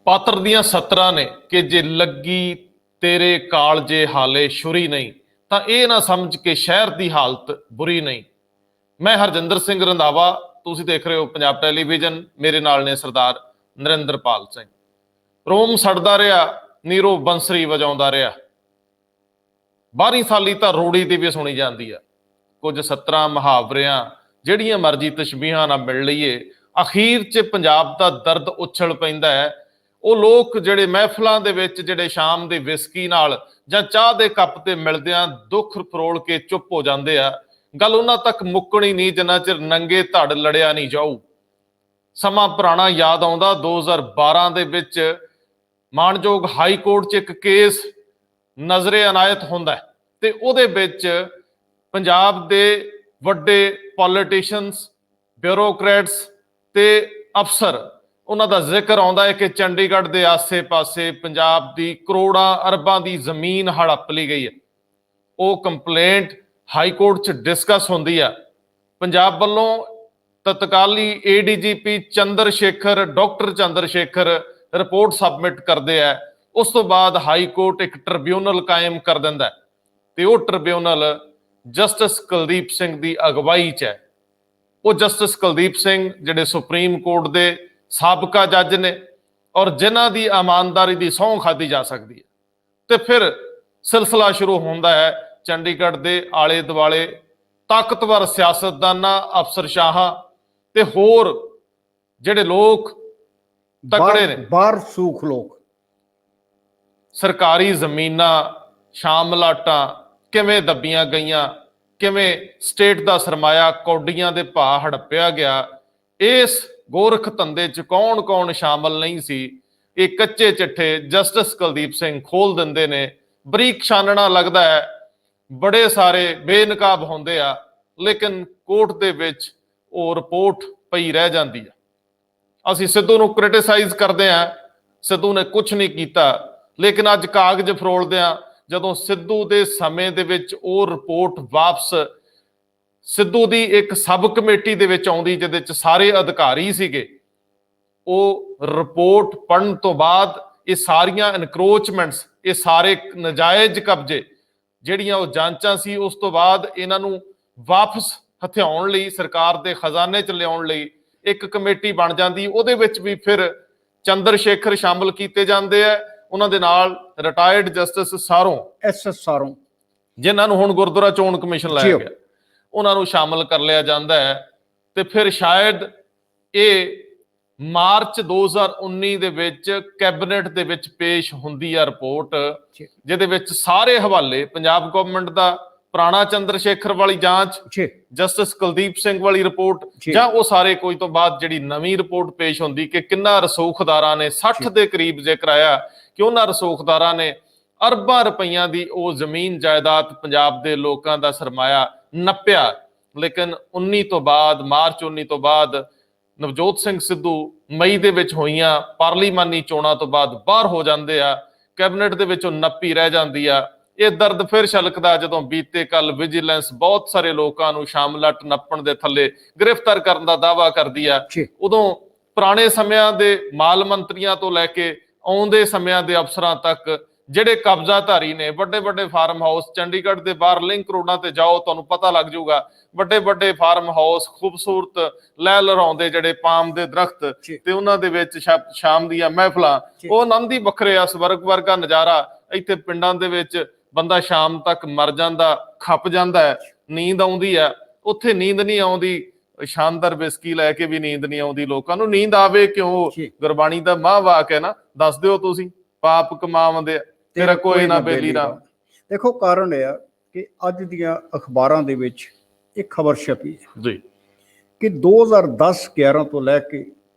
ਪਾਤਰ ਦੀਆਂ ਸਤਰਾਂ ਨੇ ਕਿ ਜੇ ਲੱਗੀ ਤੇਰੇ ਕਾਲਜੇ ਹਾਲੇ ਛੁਰੀ ਨਹੀਂ, ਤਾਂ ਇਹ ਨਾ ਸਮਝ ਕੇ ਸ਼ਹਿਰ ਦੀ ਹਾਲਤ ਬੁਰੀ ਨਹੀਂ। ਮੈਂ ਹਰਜਿੰਦਰ ਸਿੰਘ ਰੰਧਾਵਾ, ਤੁਸੀਂ ਦੇਖ ਰਹੇ ਹੋ ਪੰਜਾਬ ਟੈਲੀਵਿਜ਼ਨ। ਮੇਰੇ ਨਾਲ ਨੇ ਸਰਦਾਰ ਨਰਿੰਦਰਪਾਲ ਸਿੰਘ। ਰੋਮ ਸੜਦਾ ਰਿਹਾ, ਨੀਰੋ ਬੰਸਰੀ ਵਜਾਉਂਦਾ ਰਿਹਾ। 12 ਸਾਲੀ ਤਾਂ ਰੋੜੀ ਦੀ ਵੀ ਸੁਣੀ ਜਾਂਦੀ ਆ। ਕੁਝ ਸਤਰਾਂ ਮੁਹਾਵਰਿਆਂ ਜਿਹੜੀਆਂ ਮਰਜ਼ੀ ਤਸ਼ਬੀਹਾਂ ਨਾਲ ਮਿਲ ਲਈਏ, ਅਖੀਰ 'ਚ ਪੰਜਾਬ ਦਾ ਦਰਦ ਉਛਲ ਪੈਂਦਾ ਹੈ। ਉਹ ਲੋਕ ਜਿਹੜੇ ਮਹਿਫਲਾਂ ਦੇ ਵਿੱਚ ਜਿਹੜੇ ਸ਼ਾਮ ਦੇ ਵਿਸਕੀ ਨਾਲ ਜਾਂ ਚਾਹ ਦੇ ਕੱਪ ਤੇ ਮਿਲਦਿਆਂ ਦੁੱਖ ਫਰੋਲ ਕੇ ਚੁੱਪ ਹੋ ਜਾਂਦੇ ਆ, ਗੱਲ ਉਹਨਾਂ ਤੱਕ ਮੁੱਕਣੀ ਨਹੀਂ ਜਿੰਨਾ ਚਿਰ ਨੰਗੇ ਧੜ ਲੜਿਆ ਨਹੀਂ ਜਾਊ। ਸਮਾਂ ਪੁਰਾਣਾ ਯਾਦ ਆਉਂਦਾ। 2012 ਦੇ ਵਿੱਚ ਮਾਣਯੋਗ ਹਾਈ ਕੋਰਟ 'ਚ ਇੱਕ ਕੇਸ ਨਜ਼ਰੇ ਅਨਾਇਤ ਹੁੰਦਾ ਹੈ ਤੇ ਉਹਦੇ ਵਿੱਚ ਪੰਜਾਬ ਦੇ ਵੱਡੇ ਪੋਲੀਟੀਸ਼ੀਅਨਸ, ਬਿਊਰੋਕਰੇਟਸ ਤੇ ਅਫਸਰ, ਉਹਨਾਂ ਦਾ ਜ਼ਿਕਰ ਆਉਂਦਾ ਹੈ ਕਿ ਚੰਡੀਗੜ੍ਹ ਦੇ ਆਸੇ-ਪਾਸੇ ਪੰਜਾਬ ਦੀ ਕਰੋੜਾਂ ਅਰਬਾਂ ਦੀ ਜ਼ਮੀਨ ਹੜੱਪ ਲਈ ਗਈ ਹੈ। ਉਹ ਕੰਪਲੇਂਟ ਹਾਈ ਕੋਰਟ 'ਚ ਡਿਸਕਸ ਹੁੰਦੀ ਆ। ਪੰਜਾਬ ਵੱਲੋਂ ਤਤਕਾਲੀ ADGP doctor Chandra Shekhar report submit ਕਰਦੇ ਆ। ਉਸ ਤੋਂ ਬਾਅਦ ਹਾਈ ਕੋਰਟ ਇੱਕ ਟ੍ਰਿਬਿਊਨਲ ਕਾਇਮ ਕਰ ਦਿੰਦਾ ਤੇ ਉਹ ਟ੍ਰਿਬਿਊਨਲ ਜਸਟਿਸ ਕੁਲਦੀਪ ਸਿੰਘ ਦੀ ਅਗਵਾਈ 'ਚ ਹੈ। ਉਹ ਜਸਟਿਸ ਕੁਲਦੀਪ ਸਿੰਘ ਜਿਹੜੇ ਸੁਪਰੀਮ ਕੋਰਟ ਦੇ ਸਾਬਕਾ ਜੱਜ ਨੇ ਔਰ ਜਿਨ੍ਹਾਂ ਦੀ ਇਮਾਨਦਾਰੀ ਦੀ ਸਹੁੰ ਖਾਧੀ ਜਾ ਸਕਦੀ ਹੈ। ਤੇ ਫਿਰ ਸਿਲਸਿਲਾ ਸ਼ੁਰੂ ਹੁੰਦਾ ਹੈ ਚੰਡੀਗੜ੍ਹ ਦੇ ਆਲੇ ਦੁਆਲੇ ਤਾਕਤਵਰ ਸਿਆਸਤਦਾਨਾਂ, ਅਫਸਰਸ਼ਾਹਾਂ ਤੇ ਹੋਰ ਜਿਹੜੇ ਲੋਕ ਤਕੜੇ ਨੇ, ਬਾਹਰ ਸੂਖ ਲੋਕ, ਸਰਕਾਰੀ ਜ਼ਮੀਨਾਂ, ਸ਼ਾਮਲਾਟਾਂ ਕਿਵੇਂ ਦੱਬੀਆਂ ਗਈਆਂ, ਕਿਵੇਂ ਸਟੇਟ ਦਾ ਸਰਮਾਇਆ ਕੌਡੀਆਂ ਦੇ ਭਾਅ ਹੜੱਪਿਆ ਗਿਆ। ਇਸ ਗੋਰਖ ਧੰਦੇ 'ਚ ਕੌਣ ਕੌਣ ਸ਼ਾਮਲ ਨਹੀਂ ਸੀ, ਇਹ ਕੱਚੇ ਚਿੱਠੇ ਜਸਟਿਸ ਕੁਲਦੀਪ ਸਿੰਘ ਖੋਲ ਦਿੰਦੇ ਨੇ। ਬਰੀਕ ਛਾਨਣਾ ਲੱਗਦਾ ਹੈ, ਬੜੇ ਸਾਰੇ ਬੇਨਕਾਬ ਹੁੰਦੇ ਆ, ਲੇਕਿਨ ਕੋਰਟ ਦੇ ਵਿੱਚ ਉਹ ਰਿਪੋਰਟ ਪਈ ਰਹਿ ਜਾਂਦੀ ਆ। ਅਸੀਂ ਸਿੱਧੂ ਨੂੰ ਕ੍ਰਿਟਿਸਾਈਜ਼ ਕਰਦੇ ਆ, ਸਿੱਧੂ ਨੇ ਕੁਝ ਨਹੀਂ ਕੀਤਾ, ਲੇਕਿਨ ਅੱਜ ਕਾਗਜ਼ ਫਰੋਲਦੇ ਆ ਜਦੋਂ ਸਿੱਧੂ ਦੇ ਸਮੇਂ ਦੇ ਵਿੱਚ ਉਹ ਰਿਪੋਰਟ ਵਾਪਸ ਸਿੱਧੂ ਦੀ ਇੱਕ ਸਬ ਕਮੇਟੀ ਦੇ ਵਿੱਚ ਆਉਂਦੀ, ਜਿਹਦੇ ਵਿੱਚ ਸਾਰੇ ਅਧਿਕਾਰੀ ਸੀਗੇ। ਉਹ ਰਿਪੋਰਟ ਪੜ੍ਹਨ ਤੋਂ ਬਾਅਦ ਇਹ ਸਾਰੀਆਂ ਇਨਕਰੋਚਮੈਂਟਸ, ਇਹ ਸਾਰੇ ਨਜਾਇਜ਼ ਕਬਜ਼ੇ ਜਿਹੜੀਆਂ ਉਹ ਜਾਂਚਾਂ ਸੀ, ਉਸ ਤੋਂ ਬਾਅਦ ਇਹਨਾਂ ਨੂੰ ਵਾਪਸ ਹਥਿਆਉਣ ਲਈ, ਸਰਕਾਰ ਦੇ ਖਜ਼ਾਨੇ 'ਚ ਲਿਆਉਣ ਲਈ ਇੱਕ ਕਮੇਟੀ ਬਣ ਜਾਂਦੀ। ਉਹਦੇ ਵਿੱਚ ਵੀ ਫਿਰ ਚੰਦਰ ਸ਼ੇਖਰ ਸ਼ਾਮਲ ਕੀਤੇ ਜਾਂਦੇ ਆ। ਉਹਨਾਂ ਦੇ ਨਾਲ ਰਿਟਾਇਰਡ ਜਸਟਿਸ ਸਾਰੋਂ, ਜਿਨ੍ਹਾਂ ਨੂੰ ਹੁਣ ਗੁਰਦੁਆਰਾ ਚੋਣ ਕਮਿਸ਼ਨ ਲਾਇਆ ਗਿਆ, ਉਹਨਾਂ ਨੂੰ ਸ਼ਾਮਲ ਕਰ ਲਿਆ ਜਾਂਦਾ ਹੈ। ਤੇ ਫਿਰ ਸ਼ਾਇਦ ਇਹ ਮਾਰਚ 2019 ਦੇ ਵਿੱਚ ਕੈਬਨਿਟ ਦੇ ਵਿੱਚ ਪੇਸ਼ ਹੁੰਦੀ ਆ ਰਿਪੋਰਟ, ਜਿਹਦੇ ਵਿੱਚ ਸਾਰੇ ਹਵਾਲੇ ਪੰਜਾਬ ਗਵਰਨਮੈਂਟ ਦਾ, ਪੁਰਾਣਾ ਚੰਦਰ ਸ਼ੇਖਰ ਵਾਲੀ ਜਾਂਚ, ਜਸਟਿਸ ਕੁਲਦੀਪ ਸਿੰਘ ਵਾਲੀ ਰਿਪੋਰਟ, ਜਾਂ ਉਹ ਸਾਰੇ ਕੋਈ ਤੋਂ ਬਾਅਦ ਜਿਹੜੀ ਨਵੀਂ ਰਿਪੋਰਟ ਪੇਸ਼ ਹੁੰਦੀ ਕਿ ਕਿੰਨਾ ਰਸੂਖਦਾਰਾਂ ਨੇ 60 ਦੇ ਕਰੀਬ ਜ਼ਿਕਰ ਆਇਆ ਕਿ ਉਹਨਾਂ ਰਸੂਖਦਾਰਾਂ ਨੇ ਅਰਬਾਂ ਰੁਪਈਆਂ ਦੀ ਉਹ ਜ਼ਮੀਨ ਜਾਇਦਾਦ ਪੰਜਾਬ ਦੇ ਲੋਕਾਂ ਦਾ ਸਰਮਾਇਆ ਨੱਪਿਆ। ਲੇਕਿਨ 19 ਤੋਂ ਬਾਅਦ, ਮਾਰਚ 19 ਤੋਂ ਬਾਅਦ ਨਵਜੋਤ ਸਿੰਘ ਸਿੱਧੂ ਮਈ ਦੇ ਵਿੱਚ ਹੋਈਆਂ ਪਾਰਲੀਮਾਨੀ ਚੋਣਾਂ ਤੋਂ ਬਾਅਦ ਬਾਹਰ ਹੋ ਜਾਂਦੇ ਆ। ਕੈਬਨਿਟ ਦੇ ਵਿੱਚ ਉਹ ਨੱਪੀ ਰਹਿ ਜਾਂਦੀ ਆ। ਇਹ ਦਰਦ ਫਿਰ ਛਲਕਦਾ ਜਦੋਂ ਬੀਤੇ ਕੱਲ ਵਿਜੀਲੈਂਸ ਬਹੁਤ ਸਾਰੇ ਲੋਕਾਂ ਨੂੰ ਸ਼ਾਮਲਾਟ ਨੱਪਣ ਦੇ ਥੱਲੇ ਗ੍ਰਿਫਤਾਰ ਕਰਨ ਦਾ ਦਾਅਵਾ ਕਰਦੀ ਆ। ਉਦੋਂ ਪੁਰਾਣੇ ਸਮਿਆਂ ਦੇ ਮਾਲ ਮੰਤਰੀਆਂ ਤੋਂ ਲੈ ਕੇ ਆਉਂਦੇ ਸਮਿਆਂ ਦੇ ਅਫਸਰਾਂ ਤੱਕ ਜਿਹੜੇ ਕਬਜ਼ਾਧਾਰੀ ਨੇ, ਵੱਡੇ ਵੱਡੇ ਫਾਰਮ ਹਾਊਸ, ਚੰਡੀਗੜ੍ਹ ਦੇ ਬਾਹਰ ਲਿੰਕ ਰੋਡਾਂ ਤੇ ਜਾਓ ਤੁਹਾਨੂੰ ਪਤਾ ਲੱਗ ਜਾਊਗਾ, ਵੱਡੇ ਵੱਡੇ ਫਾਰਮ ਹਾਊਸ, ਖੂਬਸੂਰਤ ਲੈ ਲਹਿਰਾਉਂਦੇ ਜਿਹੜੇ ਪਾਮ ਦੇ ਦਰਖਤ ਤੇ ਉਹਨਾਂ ਦੇ ਵਿੱਚ ਸ਼ਾਮ ਦੀਆਂ ਮਹਿਫਲਾਂ, ਉਹ ਆਨੰਦ ਹੀ ਵੱਖਰੇ ਆ। ਸਵਰਗ ਵਰਗਾ ਨਜ਼ਾਰਾ। ਇੱਥੇ ਪਿੰਡਾਂ ਦੇ ਵਿੱਚ ਬੰਦਾ ਸ਼ਾਮ ਤੱਕ ਮਰ ਜਾਂਦਾ, ਖੱਪ ਜਾਂਦਾ ਹੈ, ਨੀਂਦ ਆਉਂਦੀ ਹੈ। ਉੱਥੇ ਨੀਂਦ ਨਹੀਂ ਆਉਂਦੀ, ਸ਼ਾਨਦਾਰ ਵਿਸਕੀ ਲੈ ਕੇ ਵੀ ਨੀਂਦ ਨਹੀਂ ਆਉਂਦੀ। ਲੋਕਾਂ ਨੂੰ ਨੀਂਦ ਆਵੇ ਕਿਉਂ? ਗੁਰਬਾਣੀ ਦਾ ਮਾਂ ਵਾਕ ਹੈ ਨਾ, ਦੱਸ ਦਿਓ ਤੁਸੀਂ, ਪਾਪ ਕਮਾਉਂਦੇ ਤੇਰਾ ਕੋਈ ਨਾ ਬੇਲੀ ਨਾ। ਦੇਖੋ, ਕਾਰਨ ਇਹ ਆ ਕਿ ਅੱਜ ਦੀਆਂ ਅਖਬਾਰਾਂ ਦੇ ਵਿੱਚ ਇੱਕ ਖਬਰ ਛਪੀ ਜੀ ਕਿ 2010-11 ਤੋਂ ਲੈ ਕੇ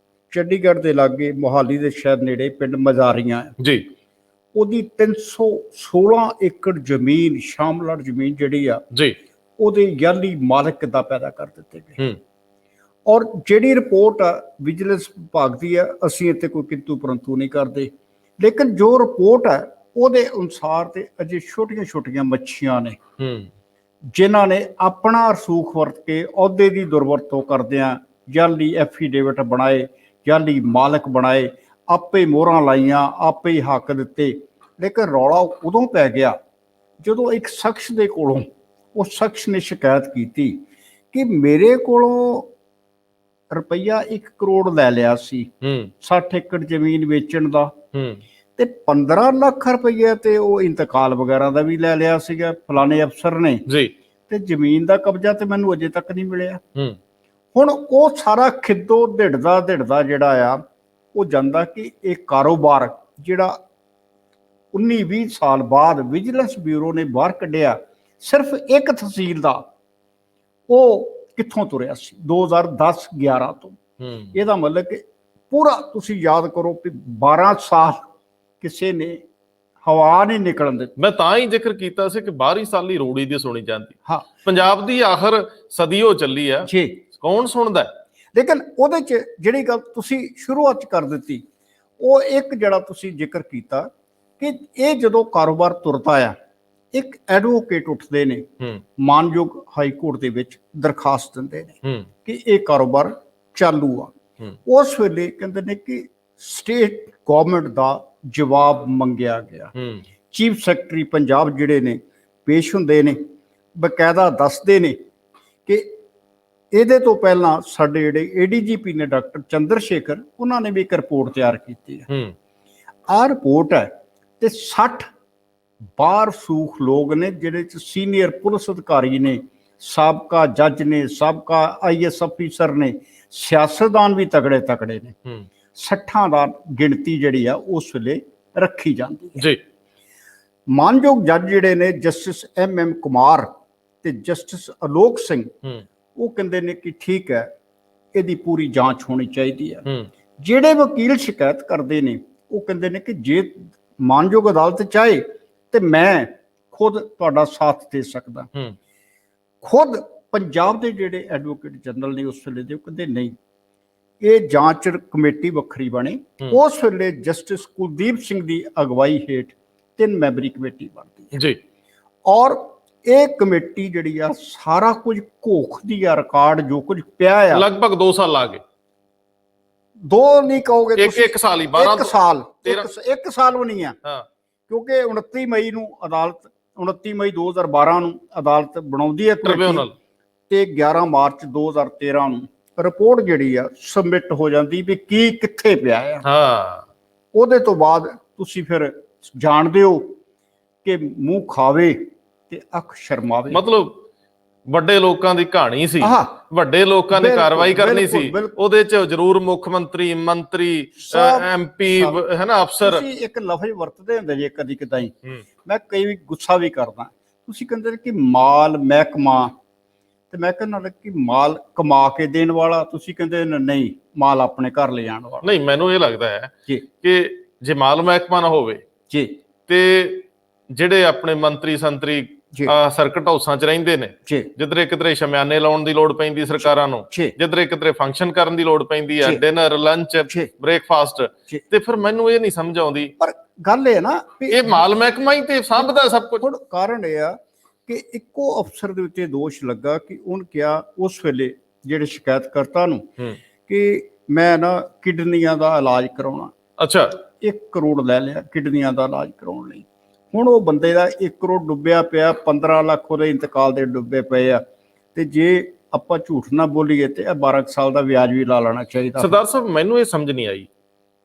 ਚੰਡੀਗੜ੍ਹ ਦੇ ਲਾਗੇ ਮੋਹਾਲੀ ਦੇ ਸ਼ਹਿਰ ਨੇੜੇ ਪਿੰਡ ਮਜ਼ਾਰੀਆਂ ਜੀ, ਉਹਦੀ 316 ਏਕੜ ਜ਼ਮੀਨ, ਸ਼ਾਮਲਾਟ ਜ਼ਮੀਨ ਜਿਹੜੀ ਆ ਜੀ, ਉਹਦੇ ਯਾਲੀ ਮਾਲਕ ਕਿੱਦਾਂ ਪੈਦਾ ਕਰ ਦਿੱਤੇ ਗਏ। ਔਰ ਜਿਹੜੀ ਰਿਪੋਰਟ ਆ ਵਿਜੀਲੈਂਸ ਵਿਭਾਗ ਦੀ ਆ, ਅਸੀਂ ਇੱਥੇ ਕੋਈ ਕਿੰਤੂ ਪਰੰਤੂ ਨਹੀਂ ਕਰਦੇ, ਲੇਕਿਨ ਜੋ ਰਿਪੋਰਟ ਹੈ ਉਹਦੇ ਅਨੁਸਾਰ ਤੇ ਅਜੇ ਛੋਟੀਆਂ ਛੋਟੀਆਂ ਮੱਛੀਆਂ ਨੇ ਜਿਨ੍ਹਾਂ ਨੇ ਆਪਣਾ ਰਸੂਖ ਵਰਤ ਕੇ ਅਹੁਦੇ ਦੀ ਦੁਰਵਰਤੋਂ ਕਰਦਿਆਂ ਜਾਲੀ ਐਫੀਡੇਵਿਟ ਬਣਾਏ, ਜਾਲੀ ਮਾਲਕ ਬਣਾਏ, ਆਪੇ ਮੋਹਰਾਂ ਲਾਈਆਂ, ਆਪੇ ਹੀ ਹੱਕ ਦਿੱਤੇ। ਲੇਕਿਨ ਰੌਲਾ ਉਦੋਂ ਪੈ ਗਿਆ ਜਦੋਂ ਇੱਕ ਸ਼ਖਸ ਦੇ ਕੋਲੋਂ ਉਸ ਸ਼ਖਸ ਨੇ ਸ਼ਿਕਾਇਤ ਕੀਤੀ ਕਿ ਮੇਰੇ ਕੋਲੋਂ ਰੁਪਈਆ 1 ਕਰੋੜ ਲੈ ਲਿਆ ਸੀ 60 ਏਕੜ ਜ਼ਮੀਨ ਵੇਚਣ ਦਾ, ਤੇ 15 ਲੱਖ ਰੁਪਈਆ ਤੇ ਉਹ ਇੰਤਕਾਲ ਵਗੈਰਾ ਦਾ ਵੀ ਲੈ ਲਿਆ ਸੀਗਾ ਫਲਾਣੇ ਅਫਸਰ ਨੇ ਜੀ, ਤੇ ਜ਼ਮੀਨ ਦਾ ਕਬਜ਼ਾ ਤੇ ਮੈਨੂੰ ਅਜੇ ਤੱਕ ਨਹੀਂ ਮਿਲਿਆ। ਹੁਣ ਉਹ ਸਾਰਾ ਖਿੱਦੋ ਢਿੜਦਾ ਜਿਹੜਾ ਆ ਉਹ ਜਾਂਦਾ ਕਿ ਇਹ ਕਾਰੋਬਾਰ ਜਿਹੜਾ 19-20 ਸਾਲ ਬਾਅਦ ਵਿਜੀਲੈਂਸ ਬਿਊਰੋ ਨੇ ਬਾਹਰ ਕੱਢਿਆ ਸਿਰਫ ਇੱਕ ਤਹਿਸੀਲ ਦਾ, ਉਹ ਕਿੱਥੋਂ ਤੁਰਿਆ ਸੀ 2010-11 ਤੋਂ। ਇਹਦਾ ਮਤਲਬ ਕਿ ਪੂਰਾ ਤੁਸੀਂ ਯਾਦ ਕਰੋ ਕਿ 12 ਸਾਲ ਕਿਸੇ ਨੇ ਹਵਾ ਨਹੀਂ ਨਿਕਲਣ ਦਿੱਤੀ। ਮੈਂ ਤਾਂ ਹੀ ਜ਼ਿਕਰ ਕੀਤਾ ਸੀ ਕਿ 12 ਸਾਲੀ ਰੋੜੀ ਦੀ ਸੁਣੀ ਜਾਂਦੀ। ਹਾਂ, ਪੰਜਾਬ ਦੀ ਆਖਰ ਸਦੀਓ ਚੱਲੀ ਆ ਜੀ, ਕੌਣ ਸੁਣਦਾ? ਲੇਕਿਨ ਉਹਦੇ ਚ ਜਿਹੜੀ ਗੱਲ ਤੁਸੀਂ ਸ਼ੁਰੂਆਤ ਚ ਕਰ ਦਿੱਤੀ, ਉਹ ਇੱਕ ਜਿਹੜਾ ਤੁਸੀਂ ਜ਼ਿਕਰ ਕੀਤਾ ਕਿ ਇਹ ਜਦੋਂ ਕਾਰੋਬਾਰ ਤੁਰਦਾ ਆ, ਇੱਕ ਐਡਵੋਕੇਟ ਉੱਠਦੇ ਨੇ ਮਾਨਯੋਗ ਹਾਈ ਕੋਰਟ ਦੇ ਵਿੱਚ ਦਰਖਾਸਤ ਦਿੰਦੇ ਨੇ ਕਿ ਇਹ ਕਾਰੋਬਾਰ ਚਾਲੂ ਆ। ਉਸ ਵੇਲੇ ਕਹਿੰਦੇ ਨੇ ਕਿ ਸਟੇਟ ਗਵਰਨਮੈਂਟ ਦਾ ਜਵਾਬ ਮੰਗਿਆ ਗਿਆ। ਚੀਫ ਸੈਕਟਰੀ ਪੰਜਾਬ ਜਿਹੜੇ ਨੇ ਪੇਸ਼ ਹੁੰਦੇ ਨੇ, ਬਕਾਇਦਾ ਦੱਸਦੇ ਨੇ ਕਿ ਇਹਦੇ ਤੋਂ ਪਹਿਲਾਂ ਸਾਡੇ ਜਿਹੜੇ ADGP ਨੇ ਡਾਕਟਰ ਚੰਦਰ ਸ਼ੇਖਰ, ਉਹਨਾਂ ਨੇ ਵੀ ਇੱਕ ਰਿਪੋਰਟ ਤਿਆਰ ਕੀਤੀ ਹੈ। ਆਹ ਰਿਪੋਰਟ ਹੈ ਤੇ 60 ਬਾਹਰ ਸੂਖ ਲੋਕ ਨੇ ਜਿਹੜੇ ਚ ਸੀਨੀਅਰ ਪੁਲਿਸ ਅਧਿਕਾਰੀ ਨੇ, ਸਾਬਕਾ ਜੱਜ ਨੇ, ਸਾਬਕਾ IAS ਅਫੀਸਰ ਨੇ, ਸਿਆਸਤਦਾਨ ਵੀ ਤਗੜੇ ਨੇ। 60 ਦਾ ਗਿਣਤੀ ਜਿਹੜੀ ਆ ਉਸ ਵੇਲੇ ਰੱਖੀ ਜਾਂਦੀ ਹੈ ਜੀ। ਮਾਨਯੋਗ ਜੱਜ ਜਿਹੜੇ ਨੇ ਜਸਟਿਸ MM ਕੁਮਾਰ ਤੇ ਜਸਟਿਸ ਅਲੋਕ ਸਿੰਘ, ਉਹ ਕਹਿੰਦੇ ਨੇ ਕਿ ਠੀਕ ਹੈ, ਇਹਦੀ ਪੂਰੀ ਜਾਂਚ ਹੋਣੀ ਚਾਹੀਦੀ ਹੈ। ਜਿਹੜੇ ਵਕੀਲ ਸ਼ਿਕਾਇਤ ਕਰਦੇ ਨੇ ਉਹ ਕਹਿੰਦੇ ਨੇ ਕਿ ਜੇ ਮਾਨਯੋਗ ਅਦਾਲਤ ਚਾਹੇ ਤੇ ਮੈਂ ਖੁਦ ਤੁਹਾਡਾ ਸਾਥ ਦੇ ਸਕਦਾ। ਖੁਦ ਪੰਜਾਬ ਦੇ ਜਿਹੜੇ ਐਡਵੋਕੇਟ ਜਨਰਲ ਨੇ ਉਸ ਵੇਲੇ ਦੇ, ਉਹ ਕਹਿੰਦੇ ਨਹੀਂ, ਇਹ ਜਾਂਚ ਕਮੇਟੀ ਵੱਖਰੀ ਬਣੇ। ਉਸ ਵੇਲੇ ਜਸਟਿਸ ਕੁਲਦੀਪ ਸਿੰਘ ਦੀ ਅਗਵਾਈ ਹੇਠ 3 ਮੈਂਬਰੀ ਕਮੇਟੀ ਬਣਦੀ ਜੀ, ਔਰ ਇਹ ਕਮੇਟੀ ਜਿਹੜੀ ਆ ਸਾਰਾ ਕੁਝ ਘੋਖਦੀ ਆ, ਰਿਕਾਰਡ ਜੋ ਕੁਝ ਪਿਆ ਆ, ਲਗਭਗ 2 ਸਾਲ ਲਾ ਗਏ। 2 ਨਹੀਂ ਕਹੋਗੇ ਤੁਸੀਂ, ਇੱਕ ਸਾਲ ਹੀ, 12 ਇੱਕ ਸਾਲ ਵੀ ਨਹੀਂ ਆ, ਕਿਉਂਕਿ 29 ਮਈ ਨੂੰ ਅਦਾਲਤ 29 ਮਈ 2012 ਨੂੰ ਅਦਾਲਤ ਬਣਾਉਂਦੀ ਹੈ ਟ੍ਰਿਬਿਊਨਲ, ਤੇ 11 ਮਾਰਚ 2013 ਨੂੰ ਰਿਪੋਰਟ ਜਿਹੜੀ ਆ ਸਬਮਿਟ ਹੋ ਜਾਂਦੀ ਵੀ ਕੀ ਕਿੱਥੇ ਪਿਆ ਆ। ਉਹਦੇ ਤੋਂ ਬਾਅਦ ਤੁਸੀਂ ਫਿਰ ਜਾਣਦੇ ਹੋ ਕਿ ਮੂੰਹ ਖਾਵੇ ਤੇ ਅੱਖ ਸ਼ਰਮਾਵੇ। ਮਤਲਬ ਵੱਡੇ ਲੋਕਾਂ ਦੀ ਕਹਾਣੀ ਸੀ, ਵੱਡੇ ਲੋਕਾਂ ਨੇ ਕਾਰਵਾਈ ਕਰਨੀ ਸੀ, ਉਹਦੇ ਚ ਜ਼ਰੂਰ ਮੁੱਖ ਮੰਤਰੀ, ਮੰਤਰੀ, MP ਹੈ ਨਾ, ਅਫਸਰ। ਤੁਸੀਂ ਇੱਕ ਲਫ਼ਜ਼ ਵਰਤਦੇ ਹੁੰਦੇ ਜੇ ਕਦੀ ਕਦਾਈ, ਮੈਂ ਕਈ ਵੀ ਗੁੱਸਾ ਵੀ ਕਰਦਾ, ਤੁਸੀਂ ਕਹਿੰਦੇ ਕਿ ਮਾਲ ਮਹਿਕਮਾ, ਤੇ ਮੈਂ ਕਹਿੰਦਾ ਕਿ ਮਾਲ ਕਮਾ ਕੇ ਦੇਣ ਵਾਲਾ, ਤੁਸੀਂ ਕਹਿੰਦੇ ਨਹੀਂ, ਮਾਲ ਆਪਣੇ ਘਰ ਲੈ ਜਾਣ ਵਾਲਾ। ਨਹੀਂ, ਮੈਨੂੰ ਇਹ ਲੱਗਦਾ ਹੈ ਕਿ ਜੇ ਮਾਲ ਮਹਿਕਮਾ ਨਾ ਹੋਵੇ ਜੀ, ਤੇ ਜਿਹੜੇ ਆਪਣੇ ਮੰਤਰੀ ਸੰਤਰੀ ਸਰਕਟ ਹਾਊਸਾਂ 'ਚ ਰਹਿੰਦੇ ਨੇ, ਜਿੱਧਰੇ ਕਿਧਰੇ ਸ਼ਮਿਆਨੇ ਲਾਉਣ ਦੀ ਲੋੜ ਪੈਂਦੀ ਸਰਕਾਰਾਂ ਨੂੰ, ਜਿੱਧਰੇ ਕਿਧਰੇ ਫੰਕਸ਼ਨ ਕਰਨ ਦੀ ਲੋੜ ਪੈਂਦੀ ਆ, ਡਿਨਰ, ਲੰਚ, ਬ੍ਰੇਕਫਾਸਟ, ਤੇ ਫਿਰ ਮੈਨੂੰ ਇਹ ਨਹੀਂ ਸਮਝ ਆਉਂਦੀ। ਪਰ ਗੱਲ ਇਹ ਨਾ, ਇਹ ਮਾਲ ਮਹਿਕਮਾ ਹੀ ਤੇ ਸਾਂਭਦਾ ਸਭ ਕੁਝ। ਕਾਰਨ ਇਹ ਆ ਕਿ ਇੱਕੋ ਅਫਸਰ ਦੇ ਉੱਤੇ ਦੋਸ਼ ਲੱਗਾ ਕਿ ਉਹਨੇ ਕਿਹਾ ਉਸ ਵੇਲੇ ਜਿਹੜੇ ਸ਼ਿਕਾਇਤਕਰਤਾ ਨੂੰ ਕਿ ਮੈਂ ਨਾ ਕਿਡਨੀਆਂ ਦਾ ਇਲਾਜ ਕਰਾਉਣਾ। ਅੱਛਾ, 1 ਕਰੋੜ ਲੈ ਲਿਆ ਕਿਡਨੀਆਂ ਦਾ ਇਲਾਜ ਕਰਾਉਣ ਲਈ। ਹੁਣ ਉਹ ਬੰਦੇ ਦਾ 1 ਕਰੋੜ ਡੁੱਬਿਆ ਪਿਆ, 15 ਲੱਖ ਉਹਦੇ ਇੰਤਕਾਲ ਦੇ ਡੁੱਬੇ ਪਏ ਆ, ਤੇ ਜੇ ਆਪਾਂ ਝੂਠ ਨਾ ਬੋਲੀਏ ਤੇ 12 ਸਾਲ ਦਾ ਵਿਆਜ ਵੀ ਲਾ ਲੈਣਾ ਚਾਹੀਦਾ। ਸਰਦਾਰ ਸਾਹਿਬ, ਮੈਨੂੰ ਇਹ ਸਮਝ ਨਹੀਂ ਆਈ,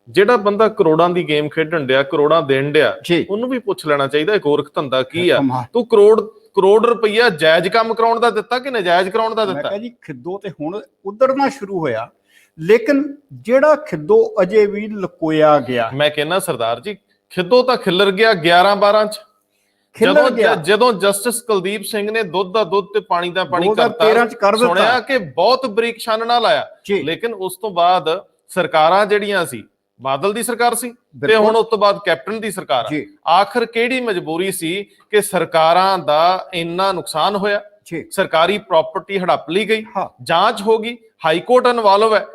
ਜਿਹੜਾ ਬੰਦਾ ਕਰੋੜਾਂ ਦੀ ਗੇਮ ਖੇਡਣ ਡਿਆ, ਕਰੋੜਾਂ ਦੇਣ ਡਿਆ, ਉਹਨੂੰ ਵੀ ਪੁੱਛ ਲੈਣਾ ਚਾਹੀਦਾ ਇਹ ਗੋਰਖ ਧੰਦਾ ਕੀ ਆ? ਤੂੰ ਕਰੋੜ ਰੁਪਈਆ ਜਾਇਜ਼ ਕੰਮ ਕਰਾਉਣ ਦਾ ਦਿੱਤਾ ਕਿ ਨਜਾਇਜ਼ ਕਰਾਉਣ ਦਾ ਦਿੱਤਾ? ਮੈਂ ਕਿਹਾ ਜੀ, ਖਿੱਦੋ ਤੇ ਹੁਣ ਉਧੜਨਾ ਸ਼ੁਰੂ ਹੋਇਆ, ਲੇਕਿਨ ਜਿਹੜਾ ਖਿੱਦੋ ਅਜੇ ਵੀ ਲੁਕੋਇਆ ਗਿਆ। ਮੈਂ ਕਹਿੰਦਾ ਸਰਦਾਰ ਜੀ, ਖਿੱਦੋ ਤਾਂ ਖਿੱਲਰ ਗਿਆ 11-12 ਚ, ਜਦੋਂ ਜਸਟਿਸ ਕੁਲਦੀਪ ਸਿੰਘ ਨੇ ਦੁੱਧ ਦਾ ਦੁੱਧ ਤੇ ਪਾਣੀ ਦਾ ਪਾਣੀ ਕਰਤਾ, ਸੁਣਿਆ ਕਿ ਬਹੁਤ ਬਰੀਕ ਛਾਨਣਾ ਲਾਇਆ। ਲੇਕਿਨ ਉਸ ਤੋਂ ਬਾਅਦ ਸਰਕਾਰਾਂ ਜਿਹੜੀਆਂ ਸੀ, ਬਾਦਲ ਦੀ ਸਰਕਾਰ ਸੀ ਤੇ ਹੁਣ ਉਸ ਤੋਂ ਬਾਅਦ ਕੈਪਟਨ ਦੀ ਸਰਕਾਰ ਆ, ਆਖਰ ਕਿਹੜੀ ਮਜਬੂਰੀ ਸੀ ਕਿ ਸਰਕਾਰਾਂ ਦਾ ਇੰਨਾ ਨੁਕਸਾਨ ਹੋਇਆ, ਸਰਕਾਰੀ ਪ੍ਰਾਪਰਟੀ ਹੜਪ ਲਈ ਗਈ, ਜਾਂਚ ਹੋ ਗਈ, ਹਾਈ ਕੋਰਟ ਇਨਵੋਲਵ ਹੈ,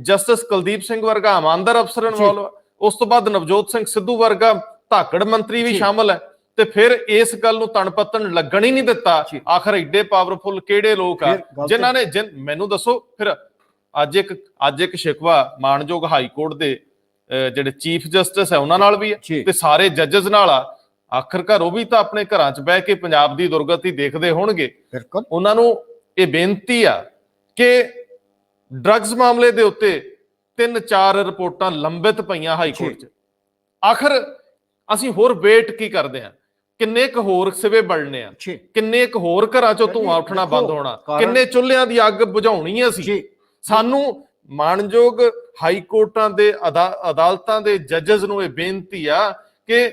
ਜਸਟਿਸ ਕੁਲਦੀਪ ਸਿੰਘ ਵਰਗਾ ਇਮਾਨਦਾਰ ਅਫਸਰ ਇਨਵੋਲਵ ਹੈ, ਉਸ ਤੋਂ ਬਾਅਦ ਨਵਜੋਤ ਸਿੰਘ ਸਿੱਧੂ ਵਰਗਾ ਧਾਕੜ ਮੰਤਰੀ ਵੀ ਸ਼ਾਮਲ ਹੈ, ਤੇ ਫਿਰ ਇਸ ਗੱਲ ਨੂੰ ਤਣਪਤਣ ਲੱਗਣ ਹੀ ਨਹੀਂ ਦਿੱਤਾ। ਆਖਰ ਏਡੇ ਪਾਵਰਫੁਲ ਕਿਹੜੇ ਲੋਕ ਆ ਜਿਨ੍ਹਾਂ ਨੇ, ਮੈਨੂੰ ਦੱਸੋ ਫਿਰ ਅੱਜ ਇੱਕ ਸ਼ਿਕਵਾ ਮਾਨਯੋਗ ਹਾਈ ਕੋਰਟ ਦੇ ਜਿਹੜੇ ਚੀਫ ਜਸਟਿਸ ਹੈ ਉਹਨਾਂ ਨਾਲ ਵੀ ਜੀ। ਹੈ ਤੇ ਸਾਰੇ ਜੱਜਸ ਨਾਲ ਆ। ਆਖਰਕਾਰ ਉਹ ਵੀ ਤਾਂ ਆਪਣੇ ਘਰਾਂ 'ਚ ਬਹਿ ਕੇ ਪੰਜਾਬ ਦੀ ਦੁਰਗਤੀ ਦੇਖਦੇ ਹੋਣਗੇ। ਬਿਲਕੁਲ ਉਹਨਾਂ ਨੂੰ ਇਹ ਬੇਨਤੀ ਆ ਕਿ ਡਰੱਗਸ ਮਾਮਲੇ ਦੇ ਉੱਤੇ 3-4 ਰਿਪੋਰਟਾਂ ਲੰਬਿਤ ਪਈਆਂ ਹਾਈ ਕੋਰਟ 'ਚ। ਆਖਰ ਅਸੀਂ ਹੋਰ ਵੇਟ ਕੀ ਕਰਦੇ ਆ? ਕਿੰਨੇ ਕੁ ਹੋਰ ਸਿਵੇ ਬਲਣੇ ਆ? ਜੀ ਕਿੰਨੇ ਕੁ ਹੋਰ ਘਰਾਂ 'ਚੋਂ ਧੂੰਆਂ ਉੱਠਣਾ ਬੰਦ ਹੋਣਾ? ਕਿੰਨੇ ਚੁੱਲ੍ਹਿਆਂ ਦੀ ਅੱਗ ਬੁਝਾਉਣੀ ਆ ਅਸੀਂ? ਜੀ ਸਾਨੂੰ ਮਾਣਯੋਗ ਹਾਈ ਕੋਰਟਾਂ ਦੇ ਅਦਾਲਤਾਂ ਦੇ ਜੱਜਸ ਨੂੰ ਇਹ ਬੇਨਤੀ ਆ ਕਿ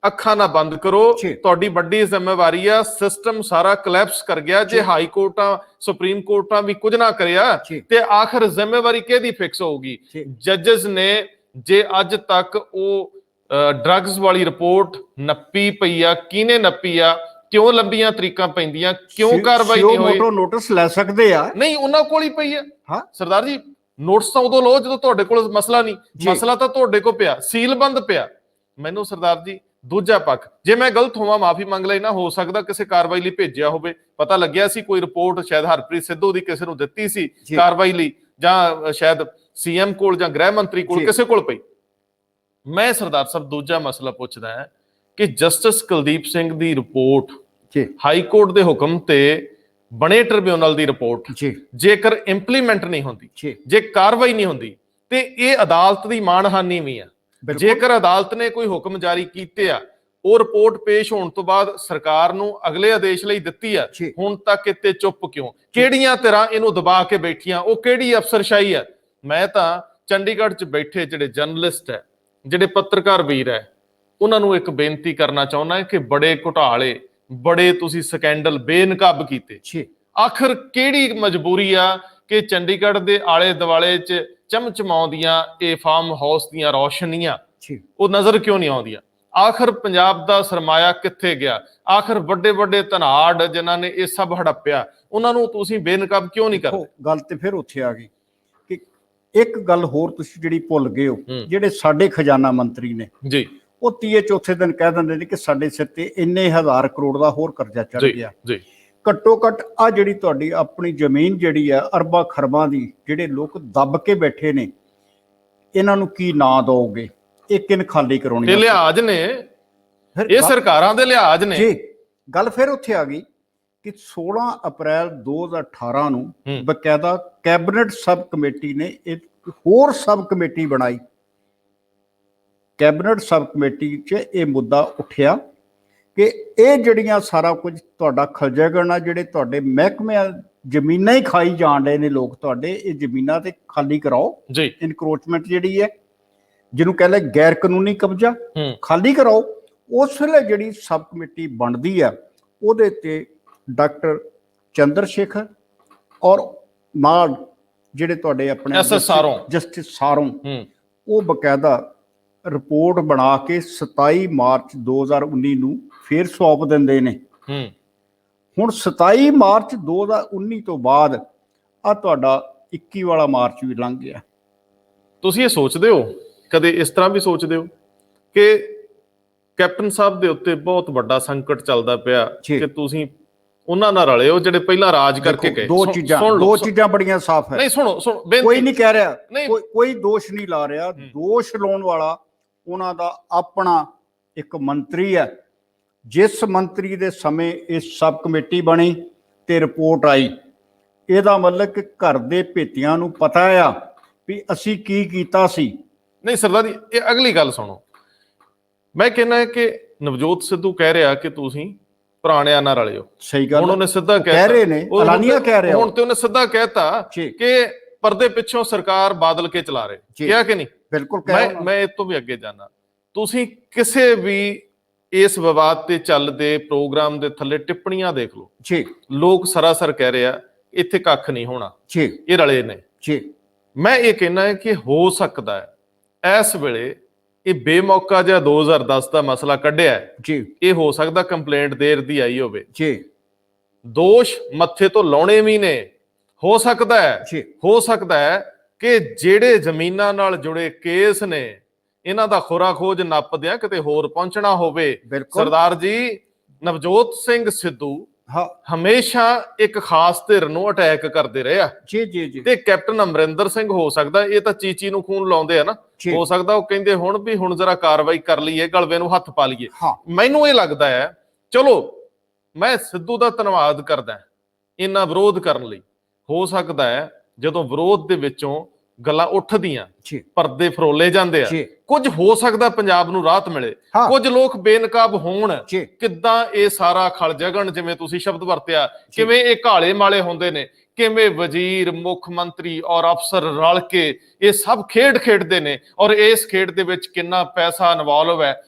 ਅੱਖਾਂ ਨਾ ਬੰਦ ਕਰੋ। ਜੀ। ਤੁਹਾਡੀ ਵੱਡੀ ਜ਼ਿੰਮੇਵਾਰੀ ਆ। ਸਿਸਟਮ ਸਾਰਾ ਕਲੈਪਸ ਕਰ ਗਿਆ। ਜੇ ਹਾਈ ਕੋਰਟਾਂ ਸੁਪਰੀਮ ਕੋਰਟਾਂ ਵੀ ਕੁਝ ਨਾ ਕਰਿਆ ਜੀ। ਤੇ ਆਖਰ ਜ਼ਿੰਮੇਵਾਰੀ ਕਿਹਦੀ ਫਿਕਸ ਹੋਊਗੀ? ਜੀ। ਜੱਜਸ ਨੇ ਜੇ ਅੱਜ ਤੱਕ ਉਹ ਡਰੱਗਸ ਵਾਲੀ ਰਿਪੋਰਟ ਨੱਪੀ ਪਈ ਆ, ਕਿਹਨੇ ਨੱਪੀ ਆ? ਕਿਉਂ ਲੰਬੀਆਂ ਤਰੀਕਾਂ ਪੈਂਦੀਆਂ? ਕਿਉਂ ਕਾਰਵਾਈ ਨਹੀਂ ਹੋਈ? ਨੋਟਿਸ ਲੈ ਸਕਦੇ ਆ। ਨਹੀਂ, ਉਹਨਾਂ ਕੋਲ ਹੀ ਪਈ ਆ। ਹਾਂ ਸਰਦਾਰ ਜੀ, ਨੋਟਿਸ ਤਾਂ ਉਦੋਂ ਲਓ ਜਦੋਂ ਤੁਹਾਡੇ ਕੋਲ ਮਸਲਾ ਨਹੀਂ। ਮਸਲਾ ਤਾਂ ਤੁਹਾਡੇ ਕੋਲ ਪਿਆ, ਸੀਲਬੰਦ ਪਿਆ। ਮੈਨੂੰ ਸਰਦਾਰ ਜੀ ਦੂਜਾ ਪੱਖ, ਜੇ ਮੈਂ ਗਲਤ ਹੋਵਾਂ ਮਾਫੀ ਮੰਗ ਲੈਣਾ, ਹੋ ਸਕਦਾ ਕਿਸੇ ਕਾਰਵਾਈ ਲਈ ਭੇਜਿਆ ਹੋਵੇ, ਪਤਾ ਲੱਗਿਆ ਸੀ ਕੋਈ ਰਿਪੋਰਟ ਸ਼ਾਇਦ ਹਰਪ੍ਰੀਤ ਸਿੱਧੂ ਦੀ ਕਿਸੇ ਨੂੰ ਦਿੱਤੀ ਸੀ ਕਾਰਵਾਈ ਲਈ, ਜਾਂ ਸ਼ਾਇਦ ਸੀਐਮ ਕੋਲ ਜਾਂ ਗ੍ਰਹਿ ਮੰਤਰੀ ਕੋਲ, ਕਿਸੇ ਕੋਲ ਪਈ। ਮੈਂ ਸਰਦਾਰ ਸਾਹਿਬ ਦੂਜਾ ਮਸਲਾ ਪੁੱਛਦਾ ਹੈ ਕਿ ਜਸਟਿਸ ਕੁਲਦੀਪ ਸਿੰਘ ਦੀ ਰਿਪੋਰਟ ਹਾਈ ਕੋਰਟ ਦੇ ਹੁਕਮ ਤੇ ਬਣੇ ਟ੍ਰਿਬਿਊਨਲ ਦੀ ਰਿਪੋਰਟ ਜੇਕਰ ਇੰਪਲੀਮੈਂਟ ਨਹੀਂ ਹੁੰਦੀ, ਜੇ ਕਾਰਵਾਈ ਨਹੀਂ ਹੁੰਦੀ, ਤੇ ਇਹ ਅਦਾਲਤ ਦੀ ਮਾਣਹਾਨੀ ਵੀ ਆ। ਜੇਕਰ ਅਦਾਲਤ ਨੇ ਕੋਈ ਹੁਕਮ ਜਾਰੀ ਕੀਤੇ ਆ, ਉਹ ਰਿਪੋਰਟ ਪੇਸ਼ ਹੋਣ ਤੋਂ ਬਾਅਦ ਸਰਕਾਰ ਨੂੰ ਅਗਲੇ ਆਦੇਸ਼ ਲਈ ਦਿੱਤੀ ਆ, ਹੁਣ ਤੱਕ ਇੱਥੇ ਚੁੱਪ ਕਿਉਂ? ਕਿਹੜੀਆਂ ਤਰ੍ਹਾਂ ਇਹਨੂੰ ਦਬਾ ਕੇ ਬੈਠੀਆਂ? ਉਹ ਕਿਹੜੀ ਅਫਸਰਸ਼ਾਹੀ ਆ? ਮੈਂ ਤਾਂ ਚੰਡੀਗੜ੍ਹ 'ਚ ਬੈਠੇ ਜਿਹੜੇ ਜਰਨਲਿਸਟ ਹੈ, ਜਿਹੜੇ ਪੱਤਰਕਾਰ ਵੀਰ ਹੈ, ਉਹਨਾਂ ਨੂੰ ਇੱਕ ਬੇਨਤੀ ਕਰਨਾ ਚਾਹੁੰਦਾ ਕਿ ਬੜੇ ਘੁਟਾਲੇ, ਬੜੇ ਤੁਸੀਂ ਸਕੈਂਡਲ ਬੇਨਕਾਬ ਕੀਤੇ। ਆਖਰ ਕਿਹੜੀ ਮਜਬੂਰੀ ਆ ਕਿ ਚੰਡੀਗੜ੍ਹ ਦੇ ਆਲੇ ਦੁਆਲੇ 'ਚ ਚਮਚਮਾਉਂਦੀਆਂ ਇਹ ਫਾਰਮ ਹਾਊਸ ਦੀਆਂ ਰੌਸ਼ਨੀਆਂ ਉਹ ਨਜ਼ਰ ਕਿਉਂ ਨਹੀਂ ਆਉਂਦੀਆਂ? ਆਖਰ ਪੰਜਾਬ ਦਾ ਸਰਮਾਇਆ ਕਿੱਥੇ ਗਿਆ? ਆਖਰ ਵੱਡੇ ਵੱਡੇ ਧਨਾੜ ਜਿਨ੍ਹਾਂ ਨੇ ਇਹ ਸਭ ਹੜੱਪਿਆ, ਉਹਨਾਂ ਨੂੰ ਤੁਸੀਂ ਬੇਨਕਾਬ ਕਿਉਂ ਨਹੀਂ ਕਰਦੇ? ਗੱਲ ਤੇ ਫਿਰ ਉੱਥੇ ਆ ਗਈ ਕਿ ਇੱਕ ਗੱਲ ਹੋਰ ਤੁਸੀਂ ਜਿਹੜੀ ਭੁੱਲ ਗਏ ਹੋ, ਜਿਹੜੇ ਸਾਡੇ ਖਜ਼ਾਨਾ ਮੰਤਰੀ ਨੇ ਜੀ, ਉਹ ਤੀਏ ਚੌਥੇ ਦਿਨ ਕਹਿ ਦਿੰਦੇ ਨੇ ਕਿ ਸਾਡੇ ਸਿਰ ਤੇ ਇੰਨੇ ਹਜ਼ਾਰ ਕਰੋੜ ਦਾ ਹੋਰ ਕਰਜ਼ਾ ਚੜ ਗਿਆ ਜੀ। ਘੱਟੋ ਘੱਟ ਆ ਜਿਹੜੀ ਤੁਹਾਡੀ ਆਪਣੀ ਜ਼ਮੀਨ ਜਿਹੜੀ ਆ ਅਰਬਾਂ ਖਰਬਾਂ ਦੀ, ਜਿਹੜੇ ਲੋਕ ਦੱਬ ਕੇ ਬੈਠੇ ਨੇ, ਇਹਨਾਂ ਨੂੰ ਕੀ ਨਾਂ ਦਓਗੇ? ਇਹ ਕਿਨ ਖਾਲੀ ਕਰਾਉਣੀ? ਇਹ ਲਿਹਾਜ਼ ਨੇ, ਇਹ ਸਰਕਾਰਾਂ ਦੇ ਲਿਹਾਜ਼ ਨੇ ਜੀ। ਗੱਲ ਫਿਰ ਉੱਥੇ ਆ ਗਈ ਕਿ 16 ਅਪ੍ਰੈਲ 2018 ਨੂੰ ਬਕਾਇਦਾ ਕੈਬਨਿਟ ਸਬ ਕਮੇਟੀ ਨੇ ਇੱਕ ਹੋਰ ਸਬ ਕਮੇਟੀ ਬਣਾਈ। ਕੈਬਨਿਟ ਸਬ ਕਮੇਟੀ 'ਚ ਇਹ ਮੁੱਦਾ ਉੱਠਿਆ ਕਿ ਇਹ ਜਿਹੜੀਆਂ ਸਾਰਾ ਕੁਝ ਤੁਹਾਡਾ ਖਲਜੇਗਣ ਆ, ਜਿਹੜੇ ਤੁਹਾਡੇ ਮਹਿਕਮਿਆਂ ਜ਼ਮੀਨਾਂ ਹੀ ਖਾਈ ਜਾਣ ਰਹੇ ਨੇ ਲੋਕ, ਤੁਹਾਡੇ ਇਹ ਜ਼ਮੀਨਾਂ ਤੇ ਖਾਲੀ ਕਰਾਓ ਜੀ। ਇਨਕਰੋਚਮੈਂਟ ਜਿਹੜੀ ਹੈ, ਜਿਹਨੂੰ ਕਹਿੰਦੇ ਗੈਰ ਕਾਨੂੰਨੀ ਕਬਜ਼ਾ, ਖਾਲੀ ਕਰਾਓ। ਉਸ ਵੇਲੇ ਜਿਹੜੀ ਸਬ ਕਮੇਟੀ ਬਣਦੀ ਆ, ਉਹਦੇ ਤੇ ਡਾਕਟਰ ਚੰਦਰ ਸ਼ੇਖਰ ਔਰ ਨਾਲ ਜਿਹੜੇ ਤੁਹਾਡੇ ਆਪਣੇ ਜਸਟਿਸ ਸਾਰੋਂ, ਉਹ ਬਕਾਇਦਾ ਰਿਪੋਰਟ ਬਣਾ ਕੇ 27 ਮਾਰਚ 2019 ਨੂੰ ਫੇਰ ਸੌਂਪ ਦਿੰਦੇ ਨੇ। ਹੁਣ 27 ਮਾਰਚ 2019 ਤੋਂ ਬਾਅਦ ਆ ਤੁਹਾਡਾ 21 ਵਾਲਾ ਮਾਰਚ ਵੀ ਲੰਘ ਗਿਆ। ਤੁਸੀਂ ਇਹ ਸੋਚਦੇ ਹੋ, ਕਦੇ ਇਸ ਤਰ੍ਹਾਂ ਵੀ ਸੋਚਦੇ ਹੋ ਕਿ ਕੈਪਟਨ ਸਾਹਿਬ ਦੇ ਉੱਤੇ ਬਹੁਤ ਵੱਡਾ ਸੰਕਟ ਚੱਲਦਾ ਪਿਆ ਕਿ ਤੁਸੀਂ ਉਹਨਾਂ ਨਾਲ ਰਲੇ ਹੋ ਜਿਹੜੇ ਪਹਿਲਾਂ ਰਾਜ ਕਰਕੇ ਗਏ? ਦੋ ਚੀਜ਼ਾਂ ਬੜੀਆਂ ਸਾਫ਼ ਹੈ। ਨਹੀਂ, ਸੁਣੋ ਕੋਈ ਨਹੀਂ ਕਹਿ ਰਿਹਾ, ਕੋਈ ਦੋਸ਼ ਨਹੀਂ ਲਾ ਰਿਹਾ। ਦੋਸ਼ ਲਾਉਣ ਵਾਲਾ ਉਹਨਾਂ ਦਾ ਆਪਣਾ ਇੱਕ ਮੰਤਰੀ ਹੈ। ਜਿਸ ਮੰਤਰੀ ਦੇ ਸਮੇਂ ਇਹ ਸਬ ਕਮੇਟੀ ਬਣੀ ਤੇ ਰਿਪੋਰਟ ਆਈ, ਇਹਦਾ ਮਤਲਬ ਕਿ ਘਰ ਦੇ ਭੇਤੀਆਂ ਨੂੰ ਪਤਾ ਆ ਵੀ ਅਸੀਂ ਕੀ ਕੀਤਾ ਸੀ। ਨਹੀਂ ਸਰਦਾਰ ਜੀ, ਇਹ ਅਗਲੀ ਗੱਲ ਸੁਣੋ। ਮੈਂ ਕਹਿੰਦਾ ਕਿ ਨਵਜੋਤ ਸਿੱਧੂ ਕਹਿ ਰਿਹਾ ਕਿ ਤੁਸੀਂ ਪੁਰਾਣਿਆਂ ਨਾਲ ਰਲਿਓ। ਸਹੀ ਗੱਲ, ਹੁਣ ਉਹਨੇ ਸਿੱਧਾ ਕਹਿ ਰਹੇ ਨੇ, ਐਲਾਨੀਆ ਕਹਿ ਰਿਹਾ। ਹੁਣ ਤੇ ਉਹਨੇ ਸਿੱਧਾ ਕਹਿਤਾ ਕਿ ਪਰਦੇ ਪਿੱਛੋਂ ਸਰਕਾਰ ਬਾਦਲ ਕੇ ਚਲਾ ਰਹੇ, ਕਿਹਾ ਕਿ ਨਹੀਂ? ਬਿਲਕੁਲ। ਮੈਂ ਇਹ ਤੋਂ ਵੀ ਅੱਗੇ ਜਾਣਾ, ਤੁਸੀਂ ਕਿਸੇ ਵੀ ਇਸ ਵਿਵਾਦ ਤੇ ਚੱਲਦੇ ਪ੍ਰੋਗਰਾਮ ਦੇ ਥੱਲੇ ਟਿੱਪਣੀਆਂ ਦੇਖ ਲਓ ਜੀ, ਲੋਕ ਸਰਾਸਰ ਕਹਿ ਰਹੇ ਆ ਇੱਥੇ ਕੱਖ ਨਹੀਂ ਹੋਣਾ ਜੀ, ਇਹ ਰਲੇ ਨੇ ਜੀ। ਮੈਂ ਇਹ ਕਹਿਣਾ ਹੈ ਕਿ ਹੋ ਸਕਦਾ ਹੈ ਇਸ ਵੇਲੇ ਇਹ ਬੇਮੌਕਾ ਜਿਹਾ 2010 ਦਾ ਮਸਲਾ ਕੱਢਿਆ ਜੀ, ਇਹ ਹੋ ਸਕਦਾ ਕੰਪਲੇਂਟ ਦੇਰ ਦੀ ਆਈ ਹੋਵੇ ਜੀ, ਦੋਸ਼ ਮੱਥੇ ਤੋਂ ਲਾਉਣੇ ਵੀ ਨੇ। ਹੋ ਸਕਦਾ ਹੈ ਕਿ ਜਿਹੜੇ ਜ਼ਮੀਨਾਂ ਨਾਲ ਜੁੜੇ ਕੇਸ ਨੇ, ਇਹਨਾਂ ਦਾ ਖੋਰਾ ਖੋਜ ਨੱਪਦਿਆਂ ਕਿਤੇ ਹੋਰ ਪਹੁੰਚਣਾ ਹੋਵੇ। ਸਰਦਾਰ ਜੀ, ਨਵਜੋਤ ਸਿੰਘ ਸਿੱਧੂ ਹਾਂ ਹਮੇਸ਼ਾ ਇੱਕ ਖਾਸ ਧਿਰ ਨੂੰ ਅਟੈਕ ਕਰਦੇ ਰਹੇ ਆ। ਜੀ ਜੀ ਜੀ ਤੇ ਕੈਪਟਨ ਅਮਰਿੰਦਰ ਸਿੰਘ ਹੋ ਸਕਦਾ, ਇਹ ਤਾਂ ਚੀਚੀ ਨੂੰ ਖੂਨ ਲਾਉਂਦੇ ਆ ਨਾ, ਜੀ। ਹੋ ਸਕਦਾ ਉਹ ਕਹਿੰਦੇ ਹੁਣ ਜਰਾ ਕਾਰਵਾਈ ਕਰ ਲਈਏ, ਗਲਵੇ ਨੂੰ ਹੱਥ ਪਾ ਲਈਏ। ਹਾਂ ਮੈਨੂੰ ਇਹ ਲੱਗਦਾ ਹੈ, ਚਲੋ ਮੈਂ ਸਿੱਧੂ ਦਾ ਧੰਨਵਾਦ ਕਰਦਾ ਇੰਨਾ ਵਿਰੋਧ ਕਰਨ ਲਈ। ਹੋ ਸਕਦਾ ਹੈ ਜਦੋਂ ਵਿਰੋਧ ਦੇ ਵਿੱਚੋਂ ਗੱਲਾਂ ਉੱਠਦੀਆਂ, ਜੀ ਪਰਦੇ ਫਰੋਲੇ ਜਾਂਦੇ ਆ, ਜੀ ਕੁਝ ਹੋ ਸਕਦਾ ਪੰਜਾਬ ਨੂੰ ਰਾਹਤ ਮਿਲੇ, ਹਾਂ ਕੁਝ ਲੋਕ ਬੇਨਕਾਬ ਹੋਣ। ਜੀ ਕਿੱਦਾਂ ਇਹ ਸਾਰਾ ਖਲਜਗਣ, ਜਿਵੇਂ ਤੁਸੀਂ ਸ਼ਬਦ ਵਰਤਿਆ, ਕਿਵੇਂ ਇਹ ਕਾਲੇ ਮਾਲੇ ਹੁੰਦੇ ਨੇ, ਕਿਵੇਂ ਵਜ਼ੀਰ, ਮੁੱਖ ਮੰਤਰੀ ਔਰ ਅਫਸਰ ਰਲ ਕੇ ਇਹ ਸਭ ਖੇਡ ਖੇਡਦੇ ਨੇ, ਔਰ ਇਸ ਖੇਡ ਦੇ ਵਿੱਚ ਕਿੰਨਾ ਪੈਸਾ ਇਨਵੋਲਵ ਹੈ,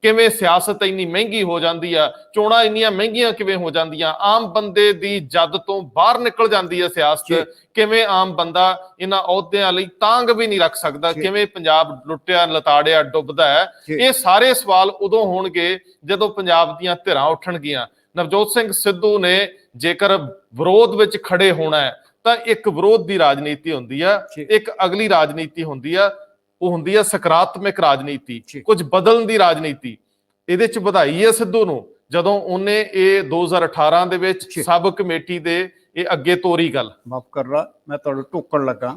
ਕਿਵੇਂ ਸਿਆਸਤ ਇੰਨੀ ਮਹਿੰਗੀ ਹੋ ਜਾਂਦੀ ਆ, ਚੋਣਾਂ ਇੰਨੀਆਂ ਮਹਿੰਗੀਆਂ ਕਿਵੇਂ ਹੋ ਜਾਂਦੀਆਂ, ਆਮ ਬੰਦੇ ਦੀ ਜਦ ਤੋਂ ਬਾਹਰ ਨਿਕਲ ਜਾਂਦੀ ਹੈ ਸਿਆਸਤ, ਕਿਵੇਂ ਆਮ ਬੰਦਾ ਇਹਨਾਂ ਅਹੁਦਿਆਂ ਲਈ ਤਾਂਗ ਵੀ ਨਹੀਂ ਰੱਖ ਸਕਦਾ, ਕਿਵੇਂ ਪੰਜਾਬ ਲੁੱਟਿਆ ਲਤਾੜਿਆ ਡੁੱਬਦਾ ਹੈ। ਇਹ ਸਾਰੇ ਸਵਾਲ ਉਦੋਂ ਹੋਣਗੇ ਜਦੋਂ ਪੰਜਾਬ ਦੀਆਂ ਧਿਰਾਂ ਉੱਠਣਗੀਆਂ। ਨਵਜੋਤ ਸਿੰਘ ਸਿੱਧੂ ਨੇ ਜੇਕਰ ਵਿਰੋਧ ਵਿੱਚ ਖੜੇ ਹੋਣਾ ਹੈ ਤਾਂ ਇੱਕ ਵਿਰੋਧ ਦੀ ਰਾਜਨੀਤੀ ਹੁੰਦੀ ਆ, ਇੱਕ ਅਗਲੀ ਰਾਜਨੀਤੀ ਹੁੰਦੀ ਆ, ਉਹ ਹੁੰਦੀ ਹੈ ਸਕਾਰਾਤਮਕ ਰਾਜਨੀਤੀ, ਕੁਝ ਬਦਲਣ ਦੀ ਰਾਜਨੀਤੀ। ਇਹਦੇ ਚ ਵਧਾਈ ਹੈ ਸਿੱਧੂ ਨੂੰ ਜਦੋਂ ਉਹਨੇ ਇਹ 2018 ਦੇ ਵਿੱਚ ਸਬ ਕਮੇਟੀ ਦੇ ਇਹ ਅੱਗੇ ਤੋਰੀ ਗੱਲ। ਮਾਫ ਕਰਨਾ, ਮੈਂ ਤੁਹਾਨੂੰ ਟੋਕਣ ਲੱਗਾ,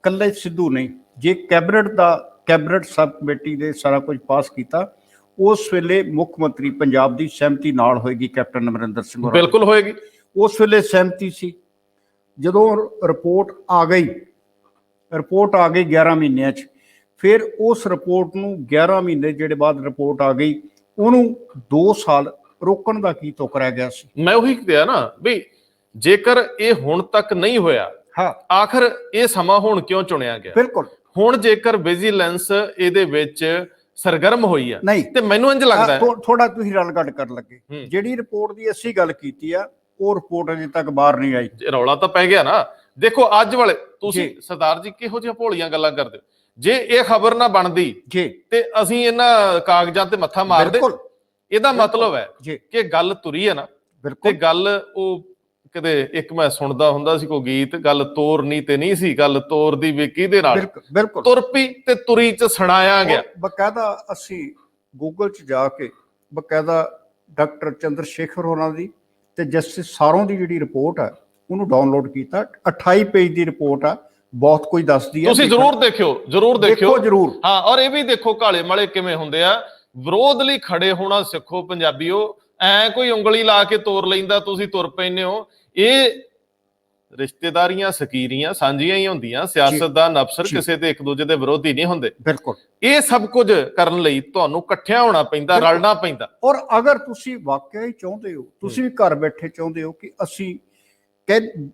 ਕੱਲੇ ਸਿੱਧੂ ਨਹੀਂ, ਜੇ ਕੈਬਨਿਟ ਸਬ ਕਮੇਟੀ ਦੇ ਸਾਰਾ ਕੁਝ ਪਾਸ ਕੀਤਾ, ਉਸ ਵੇਲੇ ਮੁੱਖ ਮੰਤਰੀ ਪੰਜਾਬ ਦੀ ਸਹਿਮਤੀ ਨਾਲ ਹੋਏਗੀ ਕੈਪਟਨ ਅਮਰਿੰਦਰ ਸਿੰਘ। ਬਿਲਕੁਲ ਹੋਏਗੀ, ਉਸ ਵੇਲੇ ਸਹਿਮਤੀ ਸੀ। ਜਦੋਂ ਰਿਪੋਰਟ ਆ ਗਈ 11 ਮਹੀਨਿਆਂ 'ਚ, ਫਿਰ ਉਸ ਰਿਪੋਰਟ ਨੂੰ 11 ਮਹੀਨੇ ਜਿਹੜੇ ਬਾਅਦ ਰਿਪੋਰਟ ਆ ਗਈ, ਉਹਨੂੰ 2 ਸਾਲ ਰੋਕਣ ਦਾ ਕੀ ਤੁਕ ਰਹਿ ਗਿਆ ਸੀ। ਮੈਂ ਉਹੀ ਕਿਹਾ ਨਾ ਵੀ ਜੇਕਰ ਇਹ ਹੁਣ ਤੱਕ ਨਹੀਂ ਹੋਇਆ, ਹਾਂ ਆਖਰ ਇਹ ਸਮਾਂ ਹੁਣ ਕਿਉਂ ਚੁਣਿਆ ਗਿਆ? ਬਿਲਕੁਲ। ਹੁਣ ਜੇਕਰ ਵਿਜੀਲੈਂਸ ਇਹਦੇ ਵਿੱਚ ਸਰਗਰਮ ਹੋਈ ਆ ਨਹੀਂ ਤੇ ਮੈਨੂੰ ਇੰਜ ਲੱਗਦਾ ਹੈ ਥੋੜਾ ਤੁਸੀਂ ਰਲਗੱਡ ਕਰਨ ਲੱਗੇ। ਜਿਹੜੀ ਰਿਪੋਰਟ ਦੀ ਅਸੀਂ ਗੱਲ ਕੀਤੀ ਆ, ਉਹ ਰਿਪੋਰਟ ਅਜੇ ਤੱਕ ਬਾਹਰ ਨਹੀਂ ਆਈ। ਰੌਲਾ ਤਾਂ ਪੈ ਗਿਆ ਨਾ। ਦੇਖੋ ਅੱਜ ਵਾਲੇ ਤੁਸੀਂ ਸਰਦਾਰ ਜੀ ਕਿਹੋ ਜਿਹੀਆਂ ਭੋਲੀਆਂ ਗੱਲਾਂ ਕਰਦੇ ਹੋ। ਜੇ ਇਹ ਖਬਰ ਨਾ ਬਣਦੀ ਜੀ ਤੇ ਅਸੀਂ ਇਹਨਾਂ ਕਾਗਜ਼ਾਂ ਤੇ ਮੱਥਾ ਮਾਰਦੇ। ਇਹਦਾ ਮਤਲਬ ਹੈ ਕਿ ਗੱਲ ਤੁਰੀ ਹੈ ਨਾ, ਤੇ ਗੱਲ ਉਹ ਕਦੇ ਇੱਕ ਮੈਂ ਸੁਣਦਾ ਹੁੰਦਾ ਸੀ ਕੋਈ ਗੀਤ, ਗੱਲ ਤੋਰਨੀ ਤੇ ਨਹੀਂ ਸੀ, ਗੱਲ ਤੋਰ ਦੀ ਵੀ ਕਿਹਦੇ ਨਾਲ, ਤੁਰ ਪਈ ਤੇ ਤੁਰੀ ਚ ਸੁਣਾਇਆ ਗਿਆ। ਬਕਾਇਦਾ ਅਸੀਂ ਗੂਗਲ ਚ ਜਾ ਕੇ ਬਕਾਇਦਾ ਡਾਕਟਰ ਚੰਦਰ ਸ਼ੇਖਰ ਹੋਰਾਂ ਦੀ ਤੇ ਜਸਟਿਸ ਸਾਰੋਂ ਦੀ ਜਿਹੜੀ ਰਿਪੋਰਟ ਹੈ ਉਹਨੂੰ ਡਾਊਨਲੋਡ ਕੀਤਾ। 28 ਪੇਜ ਦੀ ਰਿਪੋਰਟ ਆ, ਬਹੁਤ ਕੁਝ ਦੱਸਦੀ ਹੈ। ਤੁਸੀਂ ਜ਼ਰੂਰ ਦੇਖਿਓ ਜ਼ਰੂਰ। ਹਾਂ, ਔਰ ਇਹ ਵੀ ਦੇਖੋ ਕਾਲੇ ਮਾਲੇ ਕਿਵੇਂ ਹੁੰਦੇ ਆ। ਵਿਰੋਧ ਲਈ ਖੜੇ ਹੋਣਾ ਸਿੱਖੋ ਪੰਜਾਬੀਓ। ਐ ਕੋਈ ਉਂਗਲੀ ਲਾ ਕੇ ਤੋਰ ਲੈਂਦਾ ਤੁਸੀਂ ਤੁਰ ਪੈਂਦੇ ਹੋ। ਇਹ ਰਿਸ਼ਤੇਦਾਰੀਆਂ ਸਕੀਰੀਆਂ ਸਾਂਝੀਆਂ ਹੀ ਹੁੰਦੀਆਂ। ਸਿਆਸਤਦਾਨ ਅਫਸਰ ਕਿਸੇ ਦੇ ਇੱਕ ਦੂਜੇ ਦੇ ਵਿਰੋਧੀ ਨਹੀਂ ਹੁੰਦੇ। ਬਿਲਕੁਲ। ਇਹ ਸਭ ਕੁਝ ਕਰਨ ਲਈ ਤੁਹਾਨੂੰ ਇਕੱਠਿਆਂ ਹੋਣਾ ਪੈਂਦਾ, ਰਲਣਾ ਪੈਂਦਾ। ਔਰ ਅਗਰ ਤੁਸੀਂ ਵਾਕਿਆ ਹੀ ਚਾਹੁੰਦੇ ਹੋ, ਤੁਸੀਂ ਵੀ ਘਰ ਬੈਠੇ ਚਾਹੁੰਦੇ ਹੋ ਕਿ ਅਸੀਂ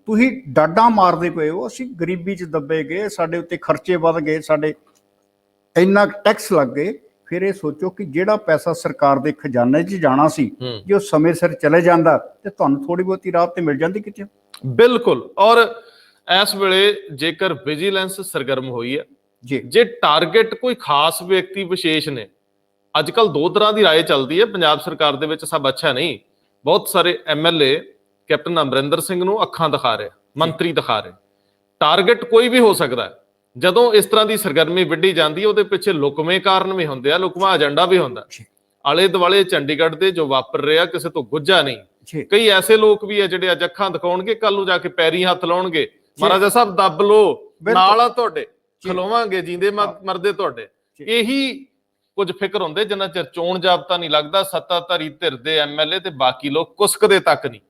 ਤੁਸੀਂ ਡਾਡਾ ਮਾਰਦੇ ਪਏ ਹੋ, ਅਸੀਂ ਗਰੀਬੀ 'ਚ ਦੱਬੇ ਗਏ, ਸਾਡੇ ਉੱਤੇ ਖਰਚੇ ਵੱਧ ਗਏ, ਸਾਡੇ ਇੰਨਾ ਟੈਕਸ ਲੱਗ ਗਏ, ਫਿਰ ਇਹ ਸੋਚੋ ਕਿ ਜਿਹੜਾ ਪੈਸਾ ਸਰਕਾਰ ਦੇ ਖਜ਼ਾਨੇ 'ਚ ਜਾਣਾ ਸੀ, ਜੇ ਉਹ ਸਮੇਂ ਸਿਰ ਚਲੇ ਜਾਂਦਾ ਤੇ ਤੁਹਾਨੂੰ ਥੋੜੀ ਬਹੁਤੀ ਰਾਹਤ ਤੇ ਮਿਲ ਜਾਂਦੀ ਕਿਤੇ। ਬਿਲਕੁਲ। ਔਰ ਇਸ ਵੇਲੇ ਜੇਕਰ ਵਿਜੀਲੈਂਸ ਸਰਗਰਮ ਹੋਈ ਹੈ, ਜੇ ਟਾਰਗੇਟ ਕੋਈ ਖਾਸ ਵਿਅਕਤੀ ਵਿਸ਼ੇਸ਼ ਨੇ, ਅੱਜ ਕੱਲ 2 ਤਰ੍ਹਾਂ ਦੀ ਰਾਏ ਚੱਲਦੀ ਹੈ ਪੰਜਾਬ ਸਰਕਾਰ ਦੇ ਵਿੱਚ, ਸਭ ਅੱਛਾ ਨਹੀਂ। ਬਹੁਤ ਸਾਰੇ MLA ਕੈਪਟਨ ਅਮਰਿੰਦਰ ਸਿੰਘ ਨੂੰ ਅੱਖਾਂ ਦਿਖਾ ਰਹੇ, ਮੰਤਰੀ ਦਿਖਾ ਰਹੇ। ਟਾਰਗੇਟ ਕੋਈ ਵੀ ਹੋ ਸਕਦਾ ਹੈ। ਜਦੋਂ ਇਸ ਤਰ੍ਹਾਂ ਦੀ ਸਰਗਰਮੀ ਵਿੱਢੀ ਜਾਂਦੀ ਹੈ, ਉਹਦੇ ਪਿੱਛੇ ਲੁਕਵੇਂ ਕਾਰਨ ਵੀ ਹੁੰਦੇ ਆ, ਲੁਕਵਾਂ ਏਜੰਡਾ ਵੀ ਹੁੰਦਾ। ਆਲੇ ਦੁਆਲੇ ਚੰਡੀਗੜ੍ਹ ਦੇ ਜੋ ਵਾਪਰ ਰਿਹਾ ਕਿਸੇ ਤੋਂ ਗੁੱਝਾ ਨਹੀਂ। ਕਈ ਐਸੇ ਲੋਕ ਵੀ ਆ ਜਿਹੜੇ ਅੱਜ ਅੱਖਾਂ ਦਿਖਾਉਣਗੇ, ਕੱਲ ਨੂੰ ਜਾ ਕੇ ਪੈਰੀ ਹੱਥ ਲਾਉਣਗੇ, ਮਹਾਰਾਜਾ ਸਾਹਿਬ ਦੱਬ ਲੋ, ਨਾਲ ਆ ਤੁਹਾਡੇ, ਖਲੋਵਾਂਗੇ ਜਿੰਦੇ ਮਰਦੇ ਤੁਹਾਡੇ। ਇਹੀ ਕੁਝ ਫਿਕਰ ਹੁੰਦੇ ਜਿੰਨਾ ਚਿਰ ਚੋਣ ਜਾਬਤਾ ਨਹੀਂ ਲੱਗਦਾ, ਸੱਤਾਧਾਰੀ ਧਿਰ ਦੇ MLA ਤੇ ਬਾਕੀ ਲੋਕ ਕੁਸਕਦੇ ਤੱਕ ਨਹੀਂ।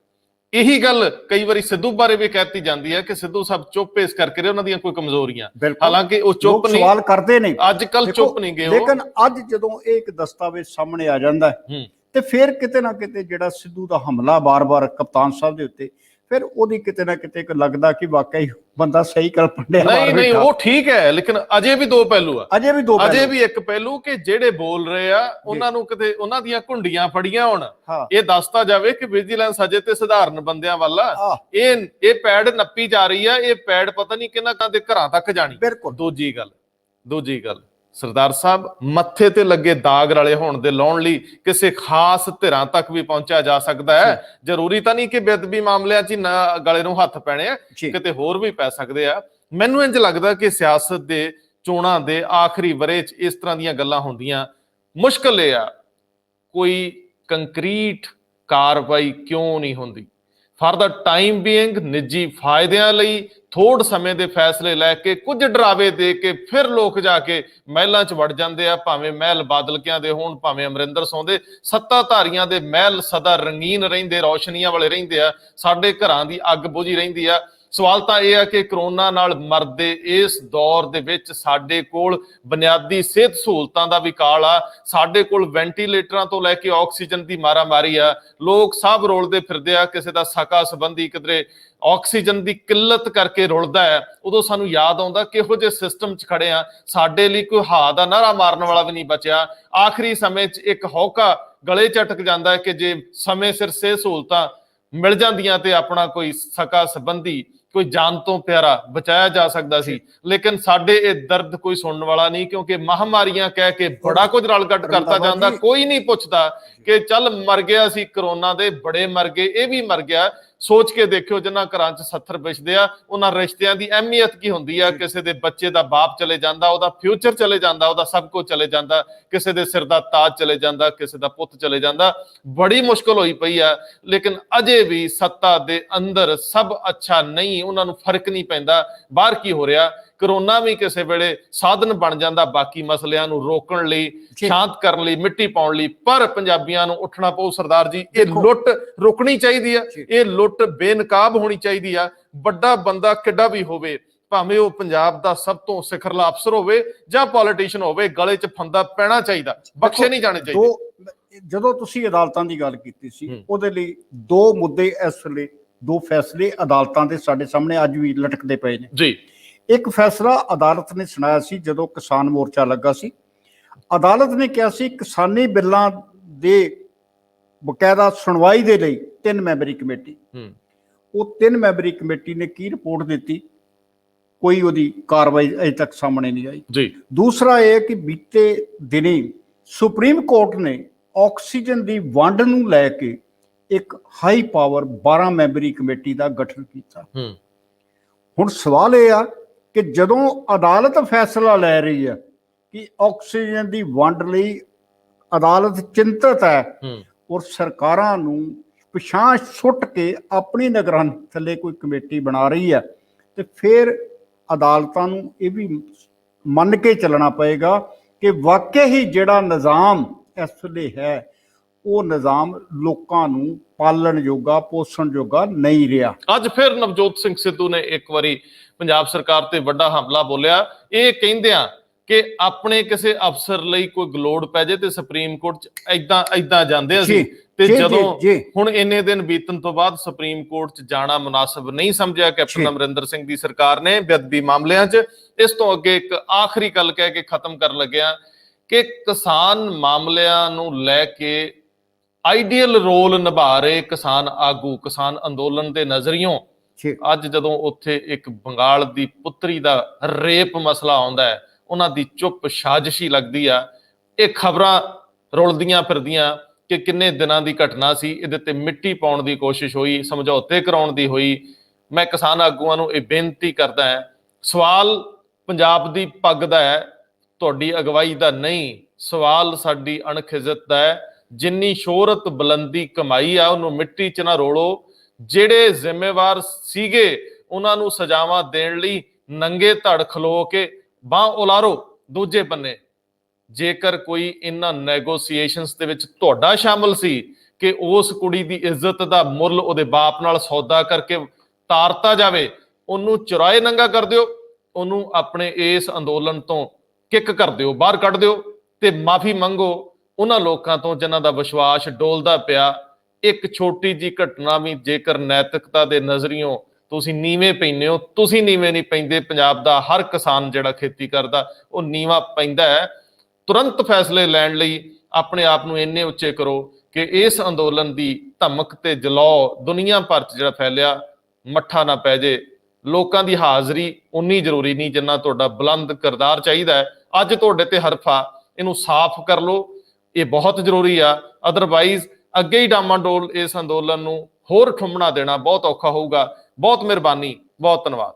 ਇਹੀ ਗੱਲ ਕਈ ਵਾਰੀ ਸਿੱਧੂ ਬਾਰੇ ਵੀ ਕਹਿਤੀ ਜਾਂਦੀ ਹੈ ਕਿ ਸਿੱਧੂ ਸਾਹਿਬ ਚੁੱਪ ਇਸ ਕਰਕੇ ਉਹਨਾਂ ਦੀਆਂ ਕੋਈ ਕਮਜ਼ੋਰੀਆਂ, ਹਾਲਾਂਕਿ ਉਹ ਚੁੱਪ ਨਹੀਂ, ਸਵਾਲ ਕਰਦੇ ਨੇ ਅੱਜ ਕੱਲ ਚੁੱਪ ਨਹੀਂ ਗਏ। ਲੇਕਿਨ ਅੱਜ ਜਦੋਂ ਇਹ ਇੱਕ ਦਸਤਾਵੇਜ਼ ਸਾਹਮਣੇ ਆ ਜਾਂਦਾ ਤੇ ਫਿਰ ਕਿਤੇ ਨਾ ਕਿਤੇ ਜਿਹੜਾ ਸਿੱਧੂ ਦਾ ਹਮਲਾ ਬਾਰ-ਬਾਰ ਕਪਤਾਨ ਸਾਹਿਬ ਦੇ ਉੱਤੇ, ਫਿਰ ਉਹਦੀ ਕਿਤੇ ਨਾ ਕਿਤੇ ਲੱਗਦਾ ਕਿ ਵਾਕਈ ਬੰਦਾ ਸਹੀ ਕਲਪਣ ਡਿਆ। ਨਹੀਂ ਉਹ ਠੀਕ ਹੈ, ਲੇਕਿਨ ਅਜੇ ਵੀ 2 ਪਹਿਲੂ ਆ। ਅਜੇ ਵੀ ਇੱਕ ਪਹਿਲੂ ਕਿ ਜਿਹੜੇ ਬੋਲ ਰਹੇ ਆ ਉਹਨਾਂ ਨੂੰ ਕਿਤੇ ਉਹਨਾਂ ਦੀਆਂ ਘੁੰਡੀਆਂ ਫੜੀਆਂ ਹੋਣ। ਇਹ ਦੱਸਤਾ ਜਾਵੇ ਕਿ ਵਿਜੀਲੈਂਸ ਅਜੇ ਤੇ ਸਧਾਰਨ ਬੰਦਿਆਂ ਵਾਲਾ ਇਹ ਪੈੜ ਨੱਪੀ ਜਾ ਰਹੀ ਆ, ਇਹ ਪੈੜ ਪਤਾ ਨਹੀਂ ਕਿਹਨਾਂ ਦੇ ਘਰਾਂ ਤੱਕ ਜਾਣੀ। ਦੂਜੀ ਗੱਲ ਸਰਦਾਰ ਸਾਹਿਬ, ਮੱਥੇ ਤੇ ਲੱਗੇ ਦਾਗ ਰਲੇ ਹੋਣ ਦੇ ਲਾਉਣ ਲਈ ਕਿਸੇ ਖਾਸ ਧਿਰਾਂ ਤੱਕ ਵੀ ਪਹੁੰਚਿਆ ਜਾ ਸਕਦਾ ਹੈ। ਜ਼ਰੂਰੀ ਤਾਂ ਨਹੀਂ ਕਿ ਬੇਅਦਬੀ ਮਾਮਲਿਆਂ 'ਚ ਗਲੇ ਨੂੰ ਹੱਥ ਪੈਣੇ ਆ, ਕਿਤੇ ਹੋਰ ਵੀ ਪੈ ਸਕਦੇ ਆ। ਮੈਨੂੰ ਇੰਝ ਲੱਗਦਾ ਕਿ ਸਿਆਸਤ ਦੇ ਚੋਣਾਂ ਦੇ ਆਖਰੀ ਵਰੇ 'ਚ ਇਸ ਤਰ੍ਹਾਂ ਦੀਆਂ ਗੱਲਾਂ ਹੁੰਦੀਆਂ। ਮੁਸ਼ਕਲ ਇਹ ਆ ਕੋਈ ਕੰਕਰੀਟ ਕਾਰਵਾਈ ਕਿਉਂ ਨਹੀਂ ਹੁੰਦੀ? ਫਾਰ ਦਾ ਟਾਈਮ ਬੀਇੰਗ ਨਿੱਜੀ ਫਾਇਦਿਆਂ ਲਈ ਥੋੜ ਸਮੇਂ ਦੇ ਫੈਸਲੇ ਲੈ ਕੇ, ਕੁਝ ਡਰਾਵੇ ਦੇ ਕੇ ਫਿਰ ਲੋਕ ਜਾ ਕੇ ਮਹਿਲਾਂ 'ਚ ਵੜ ਜਾਂਦੇ ਆ, ਭਾਵੇਂ ਮਹਿਲ ਬਾਦਲਕਿਆਂ ਦੇ ਹੋਣ, ਭਾਵੇਂ ਅਮਰਿੰਦਰ ਸੌਂ ਦੇ। ਸੱਤਾਧਾਰੀਆਂ ਦੇ ਮਹਿਲ ਸਦਾ ਰੰਗੀਨ ਰਹਿੰਦੇ, ਰੌਸ਼ਨੀਆਂ ਵਾਲੇ ਰਹਿੰਦੇ ਆ, ਸਾਡੇ ਘਰਾਂ ਦੀ ਅੱਗ ਬੁਝੀ ਰਹਿੰਦੀ ਆ। ਸਵਾਲ ਤਾਂ ਇਹ ਆ ਕਿ ਕਰੋਨਾ ਨਾਲ ਮਰਦੇ ਇਸ ਦੌਰ ਦੇ ਵਿੱਚ ਸਾਡੇ ਕੋਲ ਬੁਨਿਆਦੀ ਸਿਹਤ ਸਹੂਲਤਾਂ ਦਾ ਵੀ ਕਾਲ ਆ, ਸਾਡੇ ਕੋਲ ਵੈਂਟੀਲੇਟਰਾਂ ਤੋਂ ਲੈ ਕੇ ਆਕਸੀਜਨ ਦੀ ਮਾਰਾਮਾਰੀ ਆ, ਲੋਕ ਸਭ ਰੋਲਦੇ ਫਿਰਦੇ ਆ, ਕਿਸੇ ਦਾ ਸਕਾ ਸੰਬੰਧੀ ਕਿਧਰੇ ਆਕਸੀਜਨ ਦੀ ਕਿੱਲਤ ਕਰਕੇ ਰੁਲਦਾ ਹੈ। ਉਦੋਂ ਸਾਨੂੰ ਯਾਦ ਆਉਂਦਾ ਕਿਹੋ ਜਿਹੇ ਸਿਸਟਮ 'ਚ ਖੜੇ ਆ, ਸਾਡੇ ਲਈ ਕੋਈ ਹਾ ਦਾ ਨਾਰਾ ਮਾਰਨ ਵਾਲਾ ਵੀ ਨਹੀਂ ਬਚਿਆ। ਆਖਰੀ ਸਮੇਂ 'ਚ ਇੱਕ ਹੌਕਾ ਗਲੇ ਝਟਕ ਜਾਂਦਾ ਹੈ ਕਿ ਜੇ ਸਮੇਂ ਸਿਰ ਸਿਹਤ ਸਹੂਲਤਾਂ ਮਿਲ ਜਾਂਦੀਆਂ ਤੇ ਆਪਣਾ ਕੋਈ ਸਕਾ ਸੰਬੰਧੀ, ਕੋਈ ਜਾਨ ਤੋਂ ਪਿਆਰਾ ਬਚਾਇਆ ਜਾ ਸਕਦਾ ਸੀ। ਲੇਕਿਨ ਸਾਡੇ ਇਹ ਦਰਦ ਕੋਈ ਸੁਣਨ ਵਾਲਾ ਨਹੀਂ, ਕਿਉਂਕਿ ਮਹਾਮਾਰੀਆਂ ਕਹਿ ਕੇ ਬੜਾ ਕੁਝ ਰਲਗੱਟ ਕਰਤਾ ਜਾਂਦਾ। ਕੋਈ ਨਹੀਂ ਪੁੱਛਦਾ ਕਿ ਚੱਲ ਮਰ ਗਿਆ ਸੀ ਕਰੋਨਾ ਦੇ, ਬੜੇ ਮਰ ਗਏ, ਇਹ ਵੀ ਮਰ ਗਿਆ। ਸੋਚ ਕੇ ਦੇਖਿਓ ਜਿਨ੍ਹਾਂ ਘਰਾਂ 'ਚ 70 ਵਿਛਦੇ ਆ, ਉਹਨਾਂ ਰਿਸ਼ਤਿਆਂ ਦੀ ਅਹਿਮੀਅਤ ਕੀ ਹੁੰਦੀ ਆ। ਕਿਸੇ ਦੇ ਬੱਚੇ ਦਾ ਬਾਪ ਚਲੇ ਜਾਂਦਾ, ਉਹਦਾ ਫਿਊਚਰ ਚਲੇ ਜਾਂਦਾ, ਉਹਦਾ ਸਭ ਕੁਝ ਚਲੇ ਜਾਂਦਾ, ਕਿਸੇ ਦੇ ਸਿਰ ਦਾ ਤਾਜ ਚਲੇ ਜਾਂਦਾ, ਕਿਸੇ ਦਾ ਪੁੱਤ ਚਲੇ ਜਾਂਦਾ। ਬੜੀ ਮੁਸ਼ਕਲ ਹੋਈ ਪਈ ਆ। ਲੇਕਿਨ ਅਜੇ ਵੀ ਸੱਤਾ ਦੇ ਅੰਦਰ ਸਭ ਅੱਛਾ ਨਹੀਂ, ਉਹਨਾਂ ਨੂੰ ਫਰਕ ਨਹੀਂ ਪੈਂਦਾ ਬਾਹਰ ਕੀ ਹੋ ਰਿਹਾ। ਕਰੋਨਾ ਵੀ ਕਿਸੇ ਵੇਲੇ ਸਾਧਨ ਬਣ ਜਾਂਦਾ ਬਾਕੀ ਮਸਲਿਆਂ ਨੂੰ ਰੋਕਣ ਲਈ, ਸ਼ਾਂਤ ਕਰਨ ਲਈ, ਮਿੱਟੀ ਪਾਉਣ ਲਈ। ਪਰ ਪੰਜਾਬੀਆਂ ਨੂੰ ਉੱਠਣਾ ਪਊ ਸਰਦਾਰ ਜੀ, ਇਹ ਲੁੱਟ ਰੁਕਣੀ ਚਾਹੀਦੀ ਆ, ਇਹ ਲੁੱਟ ਬੇਨਕਾਬ ਹੋਣੀ ਚਾਹੀਦੀ ਆ। ਵੱਡਾ ਬੰਦਾ ਕਿੱਡਾ ਵੀ ਹੋਵੇ, ਭਾਵੇਂ ਉਹ ਪੰਜਾਬ ਦਾ ਸਭ ਤੋਂ ਸਿਖਰਲਾ ਅਫਸਰ ਹੋਵੇ ਜਾਂ ਪੋਲੀਟੀਸ਼ੀਅਨ ਹੋਵੇ, ਗਲੇ 'ਚ ਫੰਦਾ ਪੈਣਾ ਚਾਹੀਦਾ, ਬਖਸ਼ੇ ਨਹੀਂ ਜਾਣੇ ਚਾਹੀਦੇ। ਜਦੋਂ ਤੁਸੀਂ ਅਦਾਲਤਾਂ ਦੀ ਗੱਲ ਕੀਤੀ ਸੀ, ਉਹਦੇ ਲਈ ਦੋ ਮੁੱਦੇ ਇਸ ਵੇਲੇ, ਦੋ ਫੈਸਲੇ ਅਦਾਲਤਾਂ ਦੇ ਸਾਡੇ ਸਾਹਮਣੇ ਅੱਜ ਵੀ ਲਟਕਦੇ ਪਏ ਨੇ ਜੀ। ਇੱਕ ਫੈਸਲਾ ਅਦਾਲਤ ਨੇ ਸੁਣਾਇਆ ਸੀ ਜਦੋਂ ਕਿਸਾਨ ਮੋਰਚਾ ਲੱਗਾ ਸੀ। ਅਦਾਲਤ ਨੇ ਕਿਹਾ ਸੀ ਕਿਸਾਨੀ ਬਿੱਲਾਂ ਦੇ ਬਕਾਇਦਾ ਸੁਣਵਾਈ ਦੇ ਲਈ 3 ਮੈਂਬਰੀ ਕਮੇਟੀ, ਉਹ 3 ਮੈਂਬਰੀ ਕਮੇਟੀ ਨੇ ਕੀ ਰਿਪੋਰਟ ਦਿੱਤੀ, ਕੋਈ ਉਹਦੀ ਕਾਰਵਾਈ ਅਜੇ ਤੱਕ ਸਾਹਮਣੇ ਨਹੀਂ ਆਈ ਜੀ। ਦੂਸਰਾ ਇਹ ਕਿ ਬੀਤੇ ਦਿਨੀ ਸੁਪਰੀਮ ਕੋਰਟ ਨੇ ਆਕਸੀਜਨ ਦੀ ਵੰਡ ਨੂੰ ਲੈ ਕੇ ਇੱਕ ਹਾਈ ਪਾਵਰ 12 ਮੈਂਬਰੀ ਕਮੇਟੀ ਦਾ ਗਠਨ ਕੀਤਾ। ਹੁਣ ਸਵਾਲ ਇਹ ਆ ਕਿ ਜਦੋਂ ਅਦਾਲਤ ਫੈਸਲਾ ਲੈ ਰਹੀ ਹੈ ਕਿ ਆਕਸੀਜਨ ਦੀ ਵੰਡ ਲਈ ਅਦਾਲਤ ਚਿੰਤਤ ਹੈ, ਔਰ ਸਰਕਾਰਾਂ ਨੂੰ ਪਿਛਾਂਹ ਸੁੱਟ ਕੇ ਆਪਣੀ ਨਿਗਰਾਨੀ ਥੱਲੇ ਕੋਈ ਕਮੇਟੀ ਬਣਾ ਰਹੀ ਹੈ, ਤੇ ਫਿਰ ਅਦਾਲਤਾਂ ਨੂੰ ਇਹ ਵੀ ਮੰਨ ਕੇ ਚੱਲਣਾ ਪਏਗਾ ਕਿ ਵਾਕਿਆ ਹੀ ਜਿਹੜਾ ਨਿਜ਼ਾਮ ਇਸ ਵੇਲੇ ਹੈ ਉਹ ਨਿਜ਼ਾਮ ਲੋਕਾਂ ਨੂੰ ਪਾਲਣ ਯੋਗਾ, ਪੋਸ਼ਣ ਯੋਗਾ ਨਹੀਂ ਰਿਹਾ। ਅੱਜ ਫਿਰ ਨਵਜੋਤ ਸਿੰਘ ਸਿੱਧੂ ਨੇ ਇੱਕ ਵਾਰੀ ਪੰਜਾਬ ਸਰਕਾਰ ਤੇ ਵੱਡਾ ਹਮਲਾ ਬੋਲਿਆ, ਇਹ ਕਹਿੰਦਿਆਂ ਕਿ ਆਪਣੇ ਕਿਸੇ ਅਫਸਰ ਲਈ ਕੋਈ ਗਲੋੜ ਪੈ ਜੇ ਤੇ ਸੁਪਰੀਮ ਕੋਰਟ 'ਚ ਏਦਾਂ ਜਾਂਦੇ ਅਸੀਂ। ਤੇ ਜਦੋਂ ਹੁਣ ਇੰਨੇ ਦਿਨ ਬੀਤਣ ਤੋਂ ਬਾਅਦ ਸੁਪਰੀਮ ਕੋਰਟ 'ਚ ਜਾਣਾ ਮੁਨਾਸਬ ਨਹੀਂ ਸਮਝਿਆ ਕੈਪਟਨ ਅਮਰਿੰਦਰ ਸਿੰਘ ਦੀ ਸਰਕਾਰ ਨੇ ਬੇਅਦਬੀ ਮਾਮਲਿਆਂ 'ਚ। ਇਸ ਤੋਂ ਅੱਗੇ ਇੱਕ ਆਖਰੀ ਗੱਲ ਕਹਿ ਕੇ ਖਤਮ ਕਰਨ ਲੱਗਿਆ ਕਿ ਕਿਸਾਨ ਮਾਮਲਿਆਂ ਨੂੰ ਲੈ ਕੇ ਆਈਡੀਅਲ ਰੋਲ ਨਿਭਾ ਰਹੇ ਕਿਸਾਨ ਆਗੂ, ਕਿਸਾਨ ਅੰਦੋਲਨ ਦੇ ਨਜ਼ਰੀਓਂ ਅੱਜ ਜਦੋਂ ਉੱਥੇ ਇੱਕ ਬੰਗਾਲ ਦੀ ਪੁੱਤਰੀ ਦਾ ਰੇਪ ਮਸਲਾ ਆਉਂਦਾ ਹੈ, ਉਹਨਾਂ ਦੀ ਚੁੱਪ ਸਾਜ਼ਿਸ਼ੀ ਲੱਗਦੀ ਆ। ਇਹ ਖਬਰਾਂ ਰੁਲਦੀਆਂ ਫਿਰਦੀਆਂ ਕਿ ਕਿੰਨੇ ਦਿਨਾਂ ਦੀ ਘਟਨਾ ਸੀ, ਇਹਦੇ ਤੇ ਮਿੱਟੀ ਪਾਉਣ ਦੀ ਕੋਸ਼ਿਸ਼ ਹੋਈ, ਸਮਝੌਤੇ ਕਰਾਉਣ ਦੀ ਹੋਈ। ਮੈਂ ਕਿਸਾਨ ਆਗੂਆਂ ਨੂੰ ਇਹ ਬੇਨਤੀ ਕਰਦਾ ਹਾਂ, ਸਵਾਲ ਪੰਜਾਬ ਦੀ ਪੱਗ ਦਾ ਹੈ, ਤੁਹਾਡੀ ਅਗਵਾਈ ਦਾ ਨਹੀਂ। ਸਵਾਲ ਸਾਡੀ ਅਣਖ ਇੱਜ਼ਤ ਦਾ ਹੈ। ਜਿੰਨੀ ਸ਼ੋਹਰਤ ਬੁਲੰਦੀ ਕਮਾਈ ਆ ਉਹਨੂੰ ਮਿੱਟੀ 'ਚ ਨਾ ਰੋਲੋ। ਜਿਹੜੇ ਜ਼ਿੰਮੇਵਾਰ ਸੀਗੇ ਉਹਨਾਂ ਨੂੰ ਸਜ਼ਾਵਾਂ ਦੇਣ ਲਈ ਨੰਗੇ ਧੜ ਖਲੋ ਕੇ ਬਾਂਹ ਉਲਾਰੋ। ਦੂਜੇ ਬੰਨੇ ਜੇਕਰ ਕੋਈ ਇਹਨਾਂ ਨੈਗੋਸੀਏਸ਼ਨਸ ਦੇ ਵਿੱਚ ਤੁਹਾਡਾ ਸ਼ਾਮਲ ਸੀ ਕਿ ਉਸ ਕੁੜੀ ਦੀ ਇੱਜ਼ਤ ਦਾ ਮੁੱਲ ਉਹਦੇ ਬਾਪ ਨਾਲ ਸੌਦਾ ਕਰਕੇ ਤਾਰਤਾ ਜਾਵੇ, ਉਹਨੂੰ ਚੁਰਾਏ ਨੰਗਾ ਕਰ ਦਿਓ, ਉਹਨੂੰ ਆਪਣੇ ਇਸ ਅੰਦੋਲਨ ਤੋਂ ਕਿੱਕ ਕਰ ਦਿਓ, ਬਾਹਰ ਕੱਢ ਦਿਓ ਤੇ ਮਾਫੀ ਮੰਗੋ ਉਹਨਾਂ ਲੋਕਾਂ ਤੋਂ ਜਿਨ੍ਹਾਂ ਦਾ ਵਿਸ਼ਵਾਸ ਡੋਲਦਾ ਪਿਆ। ਇੱਕ ਛੋਟੀ ਜੀ ਘਟਨਾ ਵੀ ਜੇਕਰ ਨੈਤਿਕਤਾ ਦੇ ਨਜ਼ਰੀਓਂ ਤੁਸੀਂ ਨੀਵੇਂ ਪੈਂਦੇ ਹੋ, ਤੁਸੀਂ ਨੀਵੇਂ ਨਹੀਂ ਪੈਂਦੇ, ਪੰਜਾਬ ਦਾ ਹਰ ਕਿਸਾਨ ਜਿਹੜਾ ਖੇਤੀ ਕਰਦਾ ਉਹ ਨੀਵਾਂ ਪੈਂਦਾ ਹੈ। ਤੁਰੰਤ ਫੈਸਲੇ ਲੈਣ ਲਈ ਆਪਣੇ ਆਪ ਨੂੰ ਇੰਨੇ ਉੱਚੇ ਕਰੋ ਕਿ ਇਸ ਅੰਦੋਲਨ ਦੀ ਧਮਕ ਤੇ ਜਲੌ ਦੁਨੀਆ ਭਰ 'ਚ ਜਿਹੜਾ ਫੈਲਿਆ ਮੱਠਾ ਨਾ ਪੈ ਜੇ। ਲੋਕਾਂ ਦੀ ਹਾਜ਼ਰੀ ਉਨੀ ਜ਼ਰੂਰੀ ਨਹੀਂ ਜਿੰਨਾ ਤੁਹਾਡਾ ਬੁਲੰਦ ਕਿਰਦਾਰ ਚਾਹੀਦਾ ਹੈ। ਅੱਜ ਤੁਹਾਡੇ ਤੇ ਹਰਫਾ, ਇਹਨੂੰ ਸਾਫ਼ ਕਰ ਲਓ, ਇਹ ਬਹੁਤ ਜ਼ਰੂਰੀ ਆ। ਅਦਰਵਾਈਜ਼ ਅੱਗੇ ਹੀ ਡਾਮਾਡੋਲ ਇਸ ਅੰਦੋਲਨ ਨੂੰ ਹੋਰ ਠੁੰਮਣਾ ਦੇਣਾ ਬਹੁਤ ਔਖਾ ਹੋਊਗਾ। ਬਹੁਤ ਮਿਹਰਬਾਨੀ, ਬਹੁਤ ਧੰਨਵਾਦ।